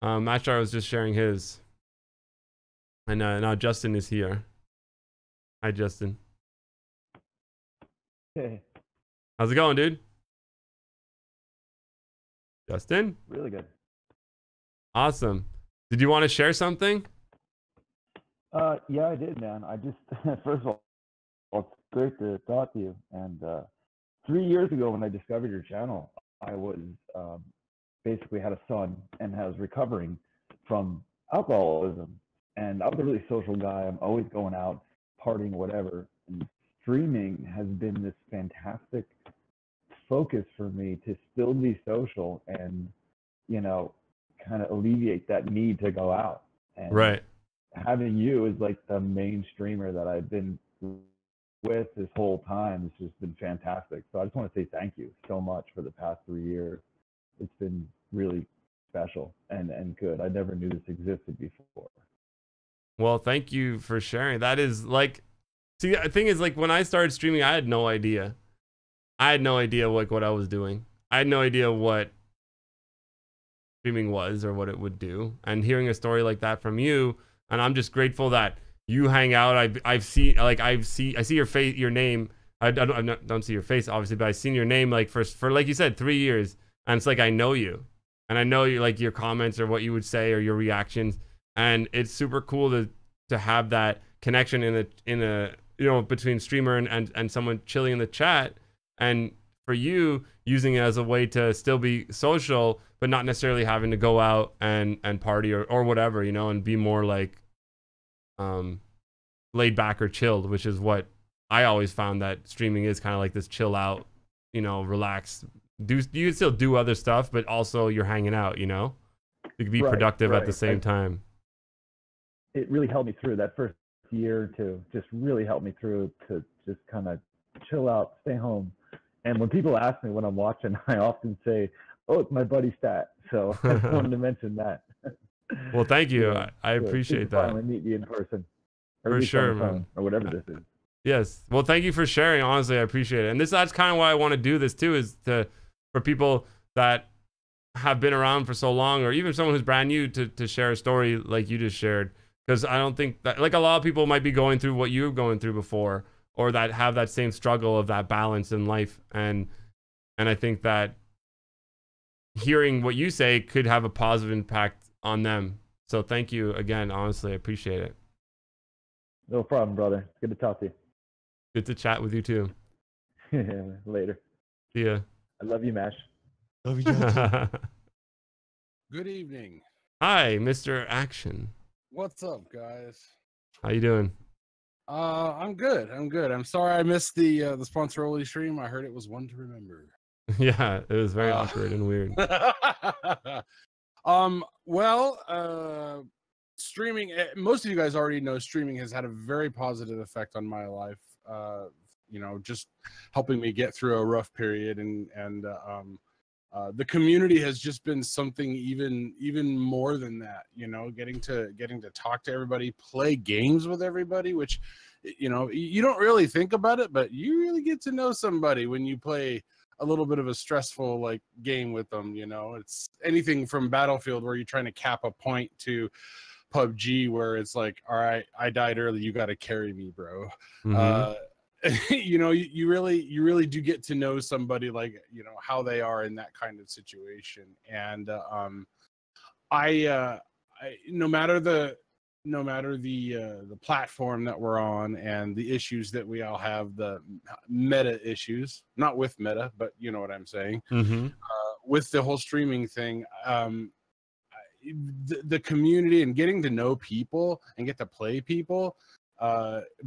Speaker 1: Mashar was just sharing his. And now Justin is here. Hi, Justin.
Speaker 4: Hey.
Speaker 1: How's it going, dude? Justin?
Speaker 4: Really good.
Speaker 1: Awesome. Did you want to share something?
Speaker 4: Yeah, I did, man. I just, first of all, it's great to talk to you. And 3 years ago, when I discovered your channel, I was basically had a son and was recovering from alcoholism. And I was a really social guy. I'm always going out, partying, whatever. And streaming has been this fantastic focus for me to still be social and, you know, kind of alleviate that need to go out. And
Speaker 1: right.
Speaker 4: Having you is like the main streamer that I've been with this whole time. It's just been fantastic. So I just want to say thank you so much for the past 3 years. It's been really special and good. I never knew this existed before.
Speaker 1: Well, thank you for sharing. That is like, see, the thing is, like, when I started streaming, I had no idea. I had no idea like what I was doing. I had no idea what streaming was or what it would do. And hearing a story like that from you, and I'm just grateful that you hang out. I see your face, your name. I don't see your face obviously, but I've seen your name like for like you said 3 years, and it's like I know you, and I know you, like your comments or what you would say or your reactions, and it's super cool to have that connection in a you know, between streamer and someone chilling in the chat. And for you, using it as a way to still be social, but not necessarily having to go out and party or whatever, you know, and be more like laid back or chilled, which is what I always found that streaming is, kind of like this chill out, you know, relax. You can still do other stuff, but also you're hanging out, you know? You can be productive at the same time.
Speaker 4: It really helped me through that first year to just really help me through to just kind of chill out, stay home. And when people ask me when I'm watching, I often say, "Oh, it's my buddy Stat." So I just wanted to mention that.
Speaker 1: Well, thank you.
Speaker 4: Yeah,
Speaker 1: I appreciate that.
Speaker 4: Finally meet you in person.
Speaker 1: For sure, man.
Speaker 4: Or whatever this is.
Speaker 1: Yes. Well, thank you for sharing. Honestly, I appreciate it. And that's kind of why I want to do this too, is for people that have been around for so long, or even someone who's brand new, to share a story like you just shared. Because I don't think that, like, a lot of people might be going through what you're going through before, or that have that same struggle of that balance in life. And I think that hearing what you say could have a positive impact on them. So thank you again. Honestly, I appreciate it.
Speaker 4: No problem, brother. It's good to talk to you.
Speaker 1: Good to chat with you too.
Speaker 4: Later.
Speaker 1: See ya.
Speaker 4: I love you, Mash.
Speaker 3: Love you, Johnson.
Speaker 5: Good evening.
Speaker 1: Hi, Mr. Action.
Speaker 5: What's up, guys?
Speaker 1: How you doing?
Speaker 5: I'm good. I'm sorry I missed the sponsor only stream. I heard it was one to remember.
Speaker 1: Yeah, it was very awkward and weird.
Speaker 5: Streaming, most of you guys already know streaming has had a very positive effect on my life. You know, just helping me get through a rough period, and the community has just been something even more than that. You know, getting to talk to everybody, play games with everybody, which, you know, you don't really think about it, but you really get to know somebody when you play a little bit of a stressful like game with them. You know, it's anything from Battlefield where you're trying to cap a point to PUBG where it's like, all right, I died early, you got to carry me, bro. You know, you really do get to know somebody, like, you know, how they are in that kind of situation. And I no matter the platform that we're on and the issues that we all have, the meta issues, not with meta, but you know what I'm saying, with the whole streaming thing, the community and getting to know people and get to play people,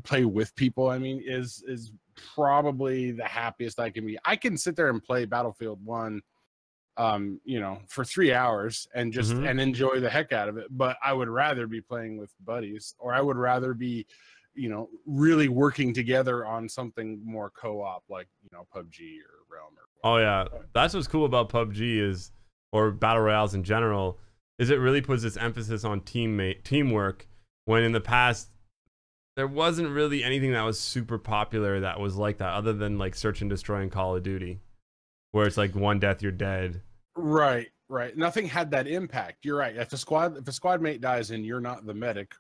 Speaker 5: play with people, I mean, is probably the happiest I can be. I can sit there and play Battlefield 1 you know, for 3 hours and just and enjoy the heck out of it, but I would rather be playing with buddies, or I would rather be, you know, really working together on something more co-op, like, you know, PUBG or Realm or
Speaker 1: yeah, that's what's cool about PUBG is, or battle royales in general, is it really puts this emphasis on teamwork, when in the past there wasn't really anything that was super popular that was like that, other than like search and destroy in Call of Duty, where it's like one death, you're dead.
Speaker 5: Right. Nothing had that impact. You're right. If a squad mate dies and you're not the medic,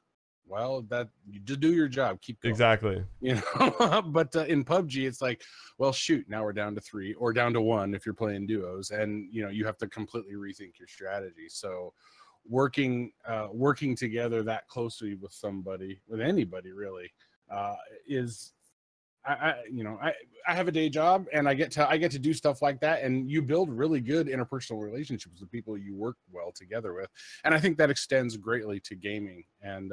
Speaker 5: well, that you just do your job. Keep going.
Speaker 1: Exactly.
Speaker 5: You know, but in PUBG, it's like, well, shoot, now we're down to 3 or down to 1 if you're playing duos, and you know you have to completely rethink your strategy. So, working together that closely with somebody, with anybody really, is. You know, I have a day job and I get to do stuff like that, and you build really good interpersonal relationships with people you work well together with, and I think that extends greatly to gaming. And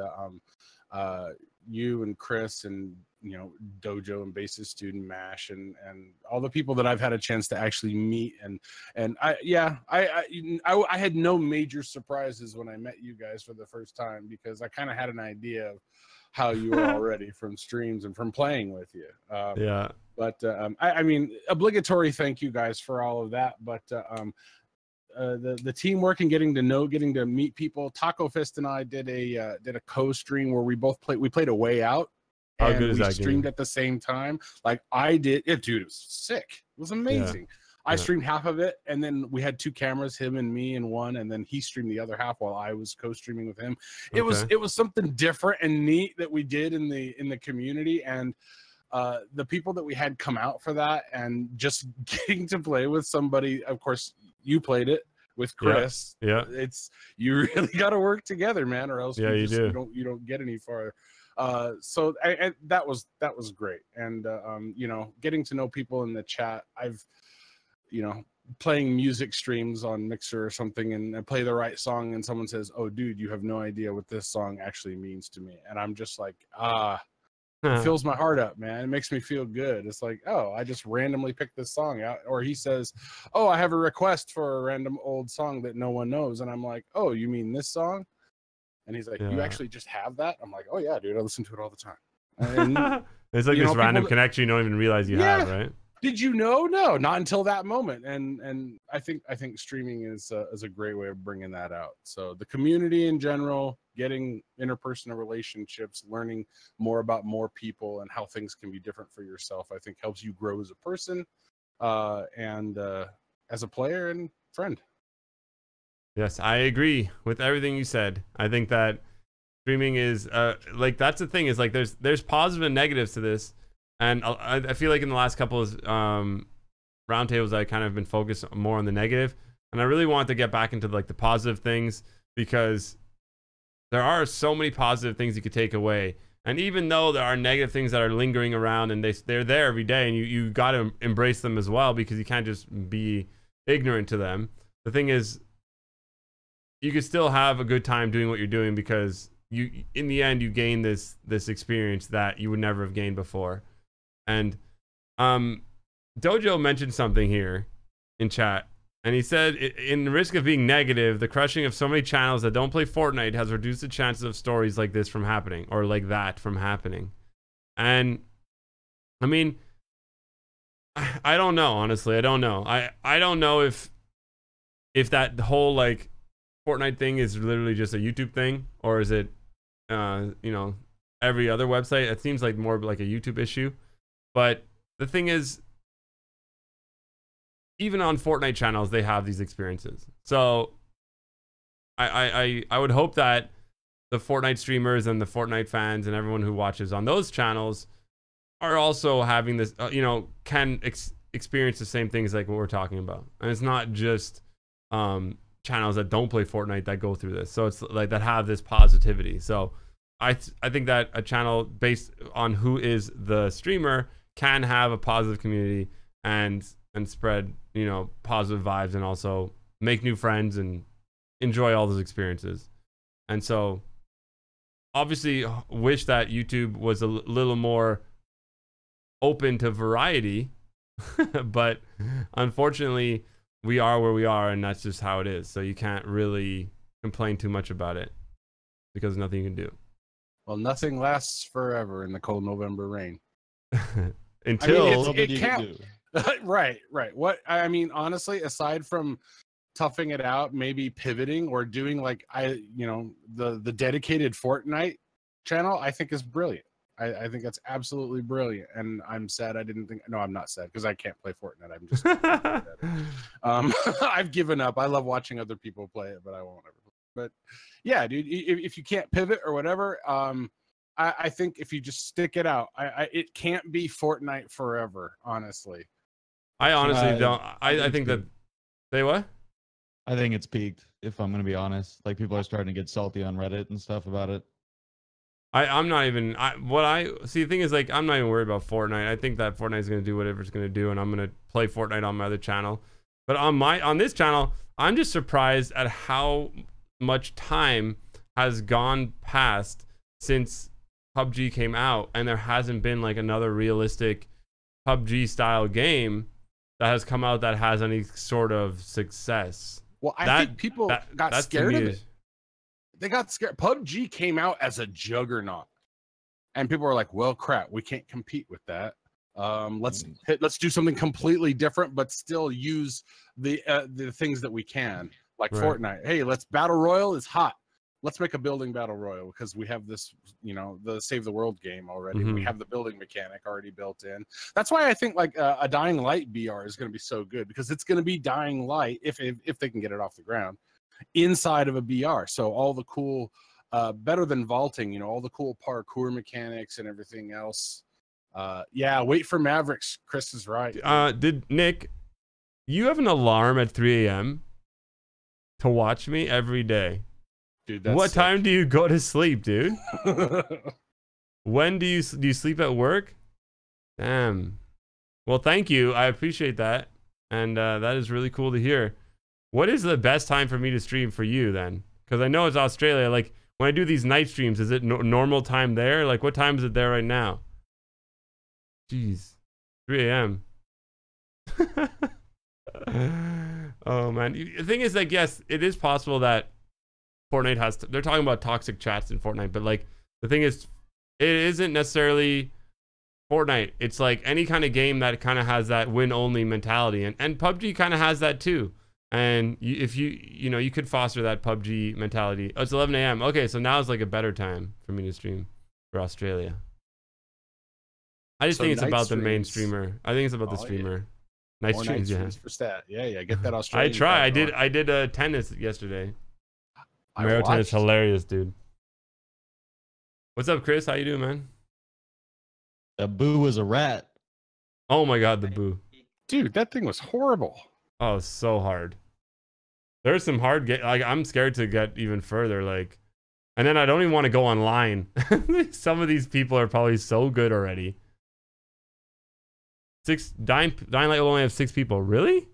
Speaker 5: you and Chris and, you know, Dojo and Basis Student Mash and all the people that I've had a chance to actually meet, and I had no major surprises when I met you guys for the first time, because I kind of had an idea of how you were already from streams and from playing with you. But I mean, obligatory thank you guys for all of that. But the teamwork and getting to meet people. Taco Fist and I did a co-stream where we played a Way Out.
Speaker 1: How good is that
Speaker 5: streamed
Speaker 1: game?
Speaker 5: at the same time, like I did. Dude, it was sick. It was amazing. I streamed half of it, and then we had 2 cameras, him and me in one, and then he streamed the other half while I was co-streaming with him. It was something different and neat that we did in the community, and the people that we had come out for that, and just getting to play with somebody. Of course, you played it with Chris. It's, you really got to work together, man, or else you don't get any farther. So that was great. And you know, getting to know people in the chat. I've, you know, playing music streams on Mixer or something, and I play the right song, and someone says, "Oh, dude, you have no idea what this song actually means to me," and I'm just like, it fills my heart up, man. It makes me feel good. It's like, oh, I just randomly picked this song out. Or he says, "Oh, I have a request for a random old song that no one knows," and I'm like, "Oh, you mean this song?" And he's like, "You actually just have that?" I'm like, "Oh yeah, dude, I listen to it all the time." And,
Speaker 1: it's like this random connection you don't even realize you have, right?
Speaker 5: Did you know? No, not until that moment. And I think streaming is a great way of bringing that out. So the community in general, getting interpersonal relationships, learning more about more people and how things can be different for yourself, I think helps you grow as a person, and as a player and friend.
Speaker 1: Yes, I agree with everything you said. I think that streaming is like, that's the thing, is like there's positive and negatives to this. And I feel like in the last couple of roundtables, I kind of been focused more on the negative, and I really want to get back into like the positive things, because there are so many positive things you could take away. And even though there are negative things that are lingering around, and they're there every day, and you got to embrace them as well, because you can't just be ignorant to them. The thing is, you could still have a good time doing what you're doing, because you, in the end, you gain this experience that you would never have gained before. And Dojo mentioned something here in chat, and he said, in the risk of being negative, the crushing of so many channels that don't play Fortnite has reduced the chances of stories like this from happening, or like that from happening. And I mean, I don't know, honestly. I don't know. I don't know if that whole like Fortnite thing is literally just a YouTube thing, or is it you know, every other website. It seems like more like a YouTube issue. But the thing is, even on Fortnite channels, they have these experiences. So I would hope that the Fortnite streamers and the Fortnite fans and everyone who watches on those channels are also having this, you know, can experience the same things like what we're talking about. And it's not just channels that don't play Fortnite that go through this. So it's like that have this positivity. So I think that a channel based on who is the streamer can have a positive community and spread, you know, positive vibes and also make new friends and enjoy all those experiences. And so obviously wish that YouTube was a little more open to variety, but unfortunately we are where we are, and that's just how it is. So you can't really complain too much about it because nothing you can do.
Speaker 5: Well, nothing lasts forever in the cold November rain.
Speaker 1: Until
Speaker 5: I mean, it can't. Right. What I mean, honestly, aside from toughing it out, maybe pivoting or doing like the dedicated Fortnite channel, I think is brilliant. I think that's absolutely brilliant, and I'm sad I didn't think. No, I'm not sad because I can't play Fortnite. I'm just I've given up. I love watching other people play it, but I won't ever. But yeah, dude, if you can't pivot or whatever, I think if you just stick it out, it can't be Fortnite forever. Honestly,
Speaker 1: I honestly don't. I think that. Say what?
Speaker 3: I think it's peaked. If I'm gonna be honest, like people are starting to get salty on Reddit and stuff about it.
Speaker 1: I'm not even. The thing is, like, I'm not even worried about Fortnite. I think that Fortnite is gonna do whatever it's gonna do, and I'm gonna play Fortnite on my other channel. But on this channel, I'm just surprised at how much time has gone past since PUBG came out, and there hasn't been like another realistic PUBG style game that has come out that has any sort of success.
Speaker 5: Well, I think people got scared of it. They got scared. PUBG came out as a juggernaut, and people were like, "Well, crap, we can't compete with that. Let's do something completely different, but still use the things that we can, like Fortnite. Hey, let's battle royale is hot. Let's make a building battle royale because we have this, you know, the Save the World game already. We have the building mechanic already built in. That's why I think like a Dying Light BR is going to be so good, because it's going to be Dying Light if they can get it off the ground inside of a BR. So all the cool, better than vaulting, you know, all the cool parkour mechanics and everything else. Yeah, wait for Mavericks. Chris is right.
Speaker 1: Did Nick, you have an alarm at 3 a.m. to watch me every day?
Speaker 5: Dude, that's
Speaker 1: what
Speaker 5: sick.
Speaker 1: time do you go to sleep, dude? When do you sleep at work? Damn. Well, thank you. I appreciate that, and that is really cool to hear. What is the best time for me to stream for you then? Because I know it's Australia. Like when I do these night streams, is it normal time there? Like what time is it there right now? Jeez, 3 a.m. Oh man, the thing is, like, yes, it is possible that Fortnite has. They're talking about toxic chats in Fortnite, but like the thing is, it isn't necessarily Fortnite. It's like any kind of game that kind of has that win-only mentality, and PUBG kind of has that too. And if you know, you could foster that PUBG mentality. Oh, it's 11 a.m. Okay, so now is like a better time for me to stream for Australia. I just think it's about the main streamer. I think it's about the streamer.
Speaker 5: Yeah.
Speaker 1: Night streams, yeah.
Speaker 5: For stat. Yeah, get that Australian.
Speaker 1: I try. I did tennis yesterday. Mario tennis, hilarious, dude. What's up, Chris? How you doing, man?
Speaker 3: That boo was a rat.
Speaker 1: Oh my god, the boo.
Speaker 5: Dude, that thing was horrible.
Speaker 1: Oh, so hard. There's some hard like I'm scared to get even further, like, and then I don't even want to go online. Some of these people are probably so good already. Dying Light will only have 6 people. Really?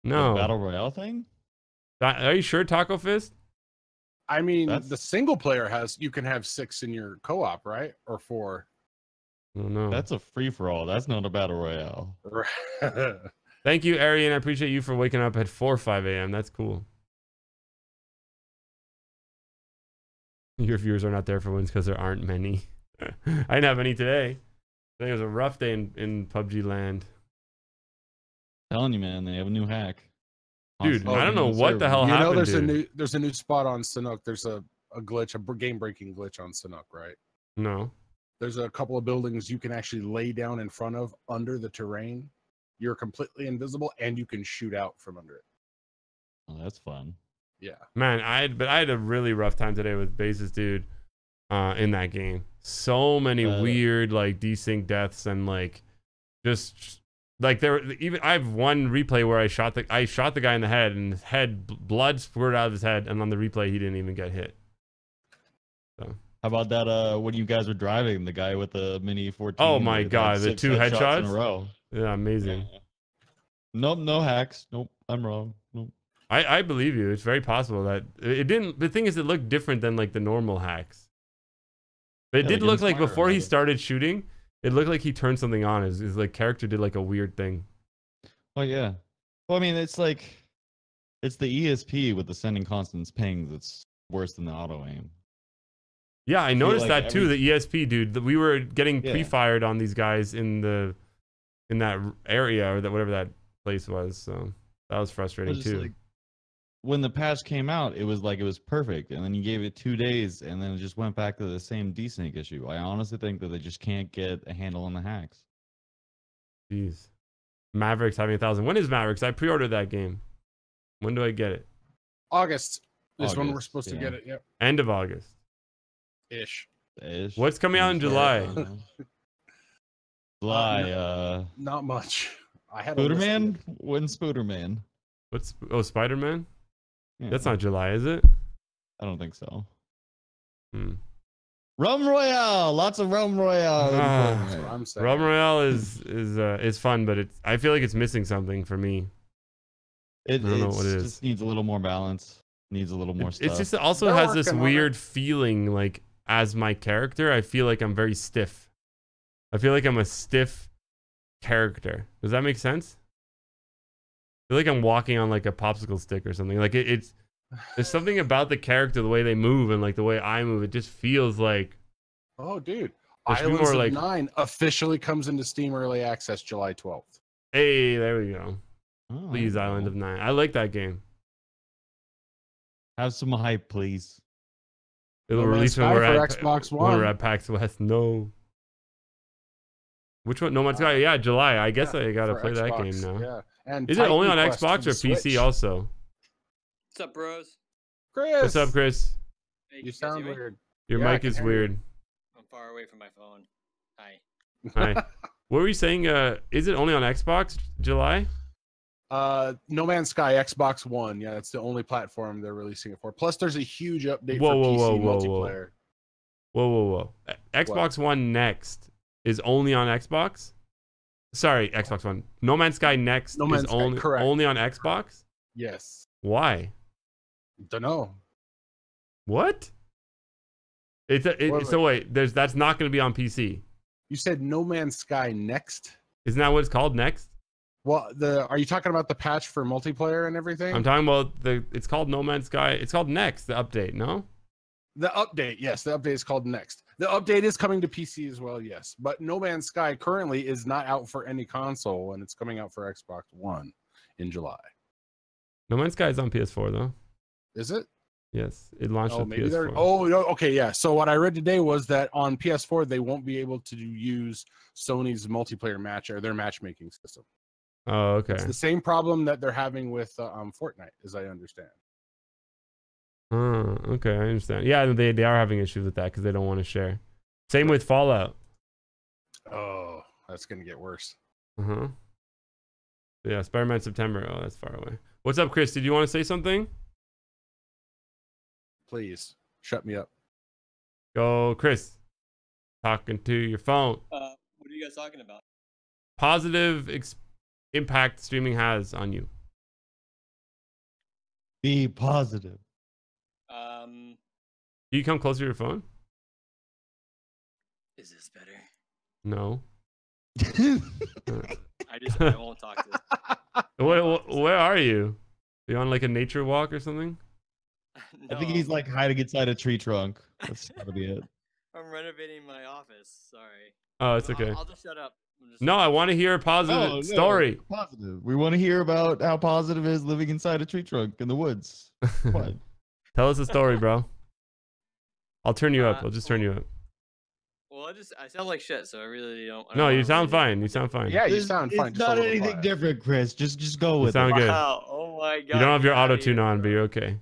Speaker 1: No.
Speaker 3: The Battle Royale thing?
Speaker 1: Are you sure, Taco Fist?
Speaker 5: I mean, the single player you can have 6 in your co-op, right? Or 4.
Speaker 1: I don't know.
Speaker 3: That's a free-for-all. That's not a Battle Royale.
Speaker 1: Thank you, Arian. I appreciate you for waking up at 4 or 5 a.m. That's cool. Your viewers are not there for wins because there aren't many. I didn't have any today. I think it was a rough day in PUBG land.
Speaker 3: I'm telling you, man, they have a new hack.
Speaker 1: Dude, I don't know what the hell happened.
Speaker 5: You know, there's a new spot on Sanook. There's a glitch, a game-breaking glitch on Sanook, right?
Speaker 1: No.
Speaker 5: There's a couple of buildings you can actually lay down in front of under the terrain, you're completely invisible and you can shoot out from under it.
Speaker 3: Oh, that's fun.
Speaker 5: Yeah,
Speaker 1: Man, I had a really rough time today with bases, dude. In that game, so many weird like desync deaths and like just like even I have one replay where I shot the guy in the head and his head blood squirted out of his head, and on the replay he didn't even get hit. So
Speaker 3: how about that when you guys were driving, the guy with the mini 14?
Speaker 1: Oh my god, the 2 headshots
Speaker 3: in a row.
Speaker 1: Yeah, amazing.
Speaker 3: Yeah. Nope, no hacks. Nope, I'm wrong. Nope.
Speaker 1: I believe you. It's very possible that it didn't. The thing is, it looked different than like the normal hacks. But it did look like before he started shooting, it looked like he turned something on. His like character did like a weird thing.
Speaker 3: Oh yeah. Well, I mean, it's like it's the ESP with the sending constants pings that's worse than the auto aim.
Speaker 1: Yeah, I noticed that too. The ESP, dude. We were getting pre-fired on these guys in that area or that whatever that place was. So that was frustrating too.
Speaker 3: Like, when the patch came out, it was like it was perfect, and then you gave it 2 days, and then it just went back to the same desync issue. I honestly think that they just can't get a handle on the hacks.
Speaker 1: Jeez. Mavericks having 1,000. When is Mavericks? I pre-ordered that game. When do I get it?
Speaker 5: August is when we're supposed to get it. Yep.
Speaker 1: End of August.
Speaker 5: Ish.
Speaker 1: What's coming out in July?
Speaker 3: July.
Speaker 5: Not much. I had
Speaker 3: Spooderman. When's Spooderman?
Speaker 1: What's Spider-Man?
Speaker 3: Yeah.
Speaker 1: That's not July, is it?
Speaker 3: I don't think so.
Speaker 1: Rum
Speaker 3: Royale, lots of Rum Royale.
Speaker 5: That's what I'm saying.
Speaker 1: Rum Royale is fun, but I feel like it's missing something for me. I don't know what it is.
Speaker 3: Just needs a little more balance. Needs a little more stuff.
Speaker 1: It's just also has this weird feeling like as my character, I feel like I'm very stiff. I feel like I'm a stiff character. Does that make sense? I feel like I'm walking on like a popsicle stick or something. Like there's something about the character, the way they move and like the way I move. It just feels like.
Speaker 5: Oh, dude! Islands of 9 officially comes into Steam Early Access July 12th.
Speaker 1: Hey, there we go. Oh, please, Island of 9. I like that game.
Speaker 3: Have some hype, please.
Speaker 1: It'll release when we're at
Speaker 5: Xbox One.
Speaker 1: When we're at PAX West. No. Which one? No Man's Sky. Yeah, July. I guess I gotta play that game now.
Speaker 5: Yeah. And
Speaker 1: is it only on Xbox or PC also?
Speaker 6: What's up, bros?
Speaker 5: Chris.
Speaker 1: What's up, Chris?
Speaker 6: Hey,
Speaker 5: you sound weird.
Speaker 1: Your mic is weird.
Speaker 6: I'm far away from my phone. Hi.
Speaker 1: Hi. What were you saying? Is it only on Xbox July?
Speaker 5: No Man's Sky, Xbox One. Yeah, that's the only platform they're releasing it for. Plus, there's a huge update for PC multiplayer.
Speaker 1: Whoa. Xbox One Next is only on Xbox? Sorry, Xbox One. No Man's Sky Next is only on Xbox?
Speaker 5: Yes.
Speaker 1: Why?
Speaker 5: Don't know.
Speaker 1: What? So wait, that's not going to be on PC.
Speaker 5: You said No Man's Sky Next?
Speaker 1: Isn't that what it's called, Next?
Speaker 5: Well, are you talking about the patch for multiplayer and everything?
Speaker 1: I'm talking about it's called No Man's Sky. It's called Next, the update, no?
Speaker 5: The update, yes. The update is called Next. The update is coming to PC as well, yes. But No Man's Sky currently is not out for any console, and it's coming out for Xbox One in July.
Speaker 1: No Man's Sky is on PS4, though.
Speaker 5: Is it?
Speaker 1: Yes, it launched on PS4.
Speaker 5: Oh, okay, yeah. So what I read today was that on PS4, they won't be able to use Sony's multiplayer match or their matchmaking system.
Speaker 1: Oh, okay.
Speaker 5: It's the same problem that they're having with Fortnite, as I understand.
Speaker 1: Oh, okay, I understand. Yeah, they are having issues with that because they don't want to share. Same with Fallout.
Speaker 5: Oh, that's gonna get worse.
Speaker 1: Yeah, Spider-Man September. Oh, that's far away. What's up, Chris? Did you want to say something?
Speaker 5: Please shut me up.
Speaker 1: Go, Chris. Talking to your phone.
Speaker 6: What are you guys talking about?
Speaker 1: Positive impact streaming has on you.
Speaker 3: Be positive.
Speaker 1: Can you come closer to your phone?
Speaker 6: Is this better?
Speaker 1: No.
Speaker 6: I won't talk to this.
Speaker 1: Where are you? Are you on like a nature walk or something?
Speaker 3: No. I think he's like hiding inside a tree trunk. That's gotta be it.
Speaker 6: I'm renovating my office. Sorry.
Speaker 1: Oh, it's okay.
Speaker 6: I'll just shut up.
Speaker 1: No, I want to hear a positive story.
Speaker 3: Positive. We want to hear about how positive is living inside a tree trunk in the woods. What?
Speaker 1: Tell us a story, bro. I'll turn you up. I'll just turn you up.
Speaker 6: Well, Well, I sound like shit, so I really don't.
Speaker 1: No, you sound fine. You sound fine.
Speaker 5: Yeah, you sound fine.
Speaker 3: It's
Speaker 5: just a
Speaker 3: not
Speaker 5: little
Speaker 3: anything
Speaker 5: quiet.
Speaker 3: different, Chris. Just go
Speaker 1: You
Speaker 3: with
Speaker 1: sound
Speaker 3: it.
Speaker 1: good.
Speaker 6: Wow! Oh my god!
Speaker 1: You don't have your
Speaker 6: get outta
Speaker 1: auto tune
Speaker 6: here,
Speaker 1: on, but
Speaker 6: bro.
Speaker 1: you're okay.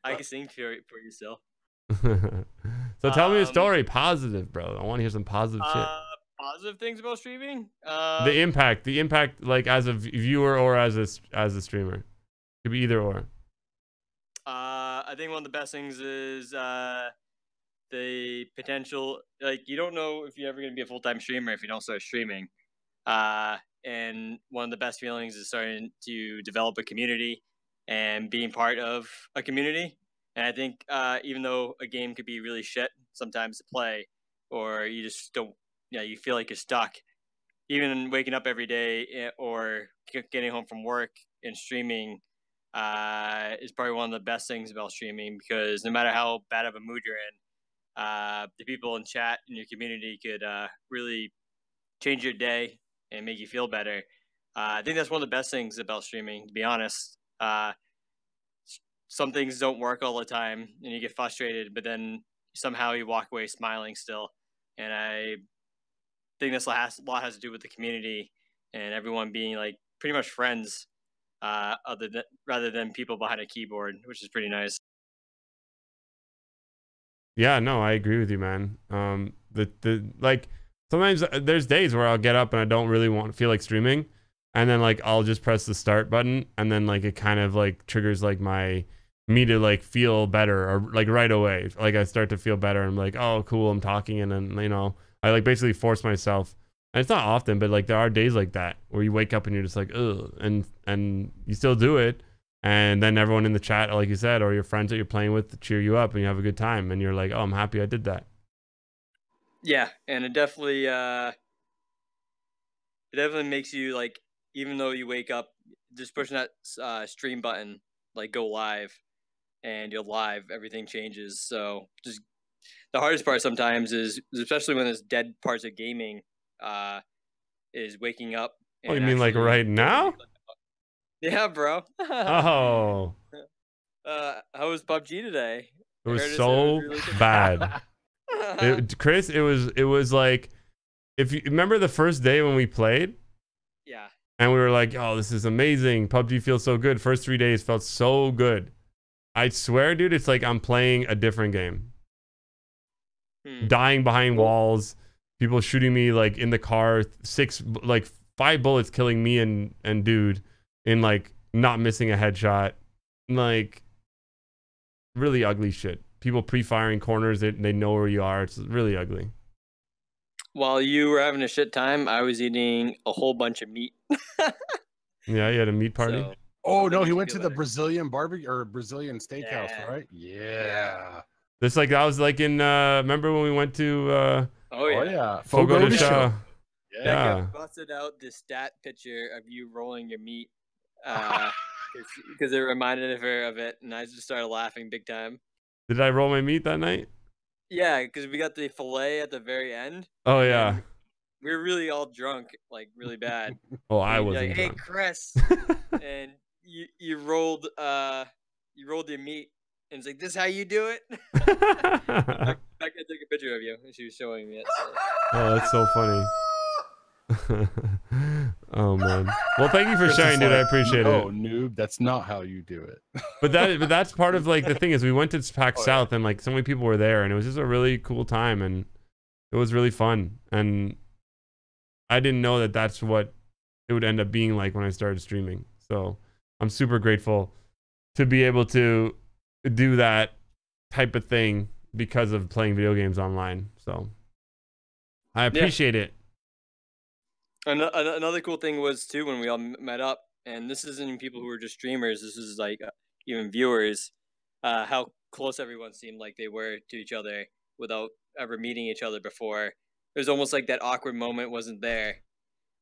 Speaker 6: I can sing for yourself.
Speaker 1: So tell me a story, positive, bro. I want to hear some positive shit.
Speaker 6: Positive things about streaming.
Speaker 1: The impact, like as a viewer or as a streamer, could be either or.
Speaker 6: I think one of the best things is the potential. Like, you don't know if you're ever going to be a full-time streamer if you don't start streaming. And one of the best feelings is starting to develop a community and being part of a community. And I think even though a game could be really shit sometimes to play, or you just don't, you feel like you're stuck, even waking up every day or getting home from work and streaming is probably one of the best things about streaming, because no matter how bad of a mood you're in, the people in chat in your community could really change your day and make you feel better. I think that's one of the best things about streaming, to be honest. Some things don't work all the time and you get frustrated, but then somehow you walk away smiling still. And I think this a lot has to do with the community and everyone being like pretty much friends, rather than people behind a keyboard, which is pretty nice.
Speaker 1: Yeah, no, I agree with you, man. The like sometimes there's days where I'll get up and I don't really feel like streaming, and then like I'll just press the start button, and then like it kind of like triggers like me to like feel better, or like right away, like I start to feel better. I'm like, oh, cool, I'm talking, and then I like basically force myself. And it's not often, but like there are days like that where you wake up and you're just like, ugh, and you still do it. And then everyone in the chat, like you said, or your friends that you're playing with cheer you up and you have a good time. And you're like, oh, I'm happy I did that.
Speaker 6: Yeah, and it definitely makes you like, even though you wake up, just pushing that stream button, like go live, and you're live, everything changes. So just the hardest part sometimes is, especially when there's dead parts of gaming, is waking up.
Speaker 1: Oh, you mean like right now?
Speaker 6: Yeah, bro.
Speaker 1: Oh.
Speaker 6: How was PUBG today?
Speaker 1: It was so bad. Chris, it was like, if you remember the first day when we played?
Speaker 6: Yeah.
Speaker 1: And we were like, oh, this is amazing. PUBG feels so good. First 3 days felt so good. I swear, dude, it's like I'm playing a different game. Dying behind walls, people shooting me like in the car, 5 bullets killing me and dude, in like not missing a headshot, like really ugly shit. People pre-firing corners, they know where you are. It's really ugly. While
Speaker 6: you were having a shit time, I was eating a whole bunch of meat.
Speaker 1: Yeah, you had a meat party.
Speaker 5: So, oh no, he went to the Brazilian barbecue or Brazilian steakhouse, right? Yeah.
Speaker 1: This like I was like in remember when we went to
Speaker 6: oh yeah,
Speaker 1: Fogo de Chão.
Speaker 6: Yeah. I busted out this stat picture of you rolling your meat because it reminded her of it, and I just started laughing big time.
Speaker 1: Did I roll my meat that night?
Speaker 6: Yeah, because we got the fillet at the very end.
Speaker 1: Oh yeah.
Speaker 6: We were really all drunk, like really bad.
Speaker 1: Oh, I wasn't.
Speaker 6: Like, hey, Chris, and you rolled your meat, and it's like, this is how you do it. I took a picture of you, and she was showing me it. So.
Speaker 1: Oh, that's so funny. Oh man. Well, thank you for sharing, dude. I appreciate it.
Speaker 5: Oh, noob, that's not how you do it.
Speaker 1: but that's part of like the thing is we went to PAX South and like so many people were there, and it was just a really cool time, and it was really fun. And I didn't know that that's what it would end up being like when I started streaming. So I'm super grateful to be able to do that type of thing because of playing video games online. So I appreciate it.
Speaker 6: Another cool thing was too when we all met up, and this isn't even people who were just streamers. This is like even viewers. How close everyone seemed like they were to each other without ever meeting each other before. It was almost like that awkward moment wasn't there.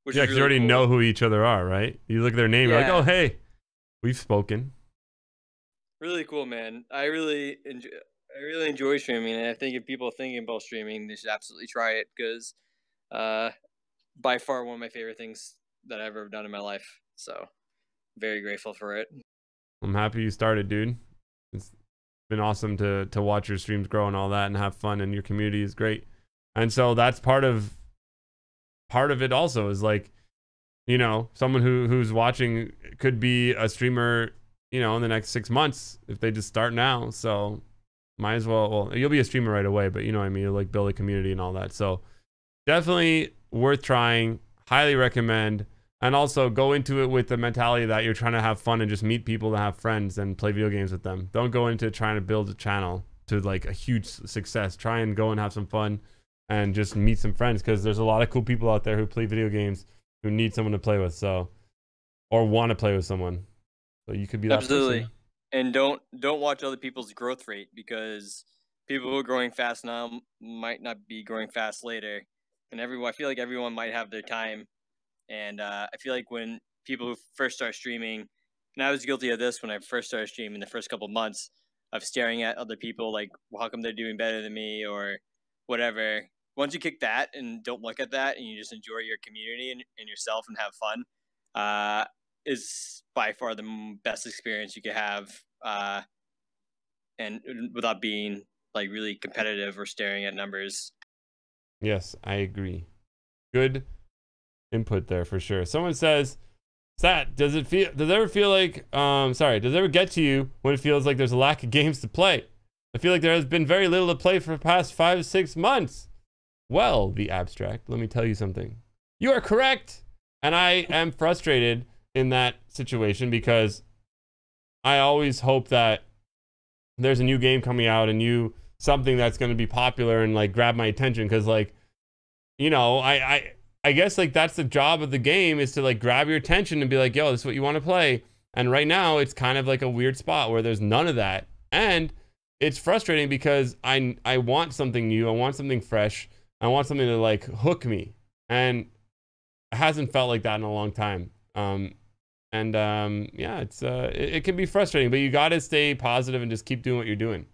Speaker 1: Which yeah, because really you already know who each other are, right? You look at their name, you're like, oh hey, we've spoken.
Speaker 6: Really cool, man. I really enjoy streaming, and I think if people are thinking about streaming, they should absolutely try it, because by far one of my favorite things that I've ever done in my life. So very grateful for it.
Speaker 1: I'm happy you started, dude. been awesome to watch your streams grow and all that and have fun, and your community is great. And so that's part of it also, is like, you know, someone who's watching could be a streamer, you know, in the next 6 months if they just start now. So might as well you'll be a streamer right away, but you know what I mean, you'll like build a community and all that. So definitely worth trying, highly recommend. And also go into it with the mentality that you're trying to have fun and just meet people to have friends and play video games with them. Don't go into trying to build a channel to like a huge success. Try and go and have some fun and just meet some friends, because there's a lot of cool people out there who play video games who need someone to play with, so, or want to play with someone. So you could be that person.
Speaker 6: And don't watch other people's growth rate, because people who are growing fast now might not be growing fast later. And I feel like everyone might have their time. And I feel like when people who first start streaming, and I was guilty of this when I first started streaming, the first couple of months of staring at other people like, well, how come they're doing better than me or whatever. Once you kick that and don't look at that and you just enjoy your community and yourself and have fun, is by far the best experience you could have, and without being like really competitive or staring at numbers.
Speaker 1: Yes, I agree. Good input there for sure. Someone says, Sat, does it ever feel like, does it ever get to you when it feels like there's a lack of games to play? I feel like there has been very little to play for the past 5 to 6 months. Well, the abstract, let me tell you something. You are correct. And I am frustrated in that situation, because I always hope that there's a new game coming out, something that's going to be popular and like grab my attention. Cause like, you know, I guess like that's the job of the game, is to like grab your attention and be like, yo, this is what you want to play. And right now it's kind of like a weird spot where there's none of that. And it's frustrating because I want something new. I want something fresh. I want something to like hook me. And it hasn't felt like that in a long time. Yeah, it can be frustrating, but you got to stay positive and just keep doing what you're doing.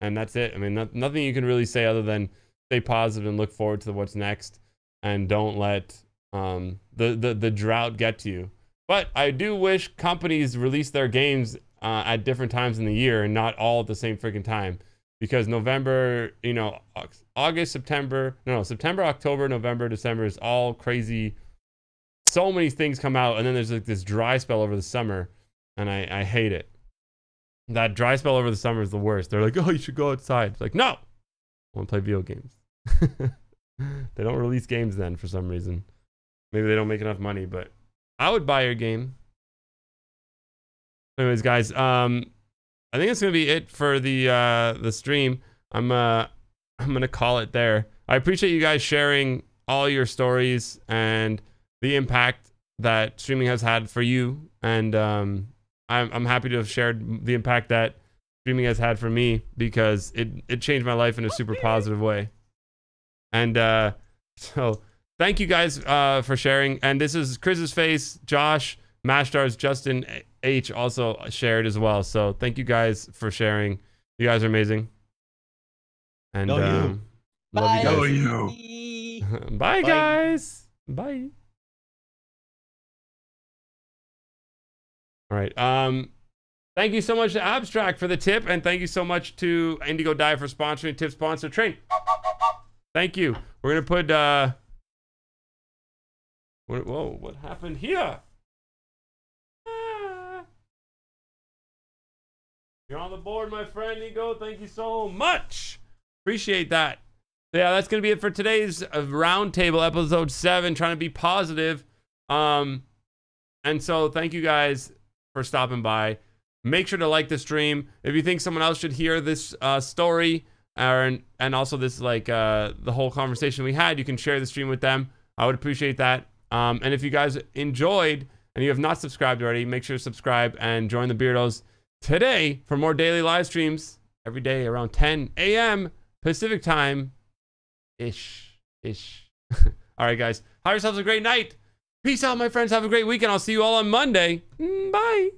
Speaker 1: And that's it. I mean, nothing you can really say other than stay positive and look forward to what's next, and don't let the drought get to you. But I do wish companies release their games at different times in the year and not all at the same freaking time, because November, you know, September, October, November, December is all crazy. So many things come out, and then there's like this dry spell over the summer, and I hate it. That dry spell over the summer is the worst. They're like, oh, you should go outside. It's like, no, I want to play video games. They don't release games then for some reason. Maybe they don't make enough money, but I would buy your game. Anyways, guys, I think that's gonna be it for the stream. I'm gonna call it there. I appreciate you guys sharing all your stories and the impact that streaming has had for you, and I'm happy to have shared the impact that streaming has had for me, because it changed my life in a super positive way. And so thank you guys for sharing. And this is Chris's Face, Josh, Mashtars, Justin H also shared as well. So thank you guys for sharing. You guys are amazing. And love you guys. Bye, guys. Bye. All right. Thank you so much to Abstract for the tip, and thank you so much to Indigo Dive for sponsoring tip sponsor train. Thank you. We're gonna put whoa, what happened here? You're on the board, my friend Indigo. Thank you so much. Appreciate that. So yeah, that's gonna be it for today's Roundtable episode 7, trying to be positive. And so thank you guys for stopping by. Make sure to like the stream. If you think someone else should hear this story, and also this, like, the whole conversation we had, you can share the stream with them. I would appreciate that. And if you guys enjoyed and you have not subscribed already, make sure to subscribe and join the Beardos today for more daily live streams every day around 10 a.m. Pacific time. Ish. All right, guys. Have yourselves a great night. Peace out, my friends. Have a great weekend. I'll see you all on Monday. Bye.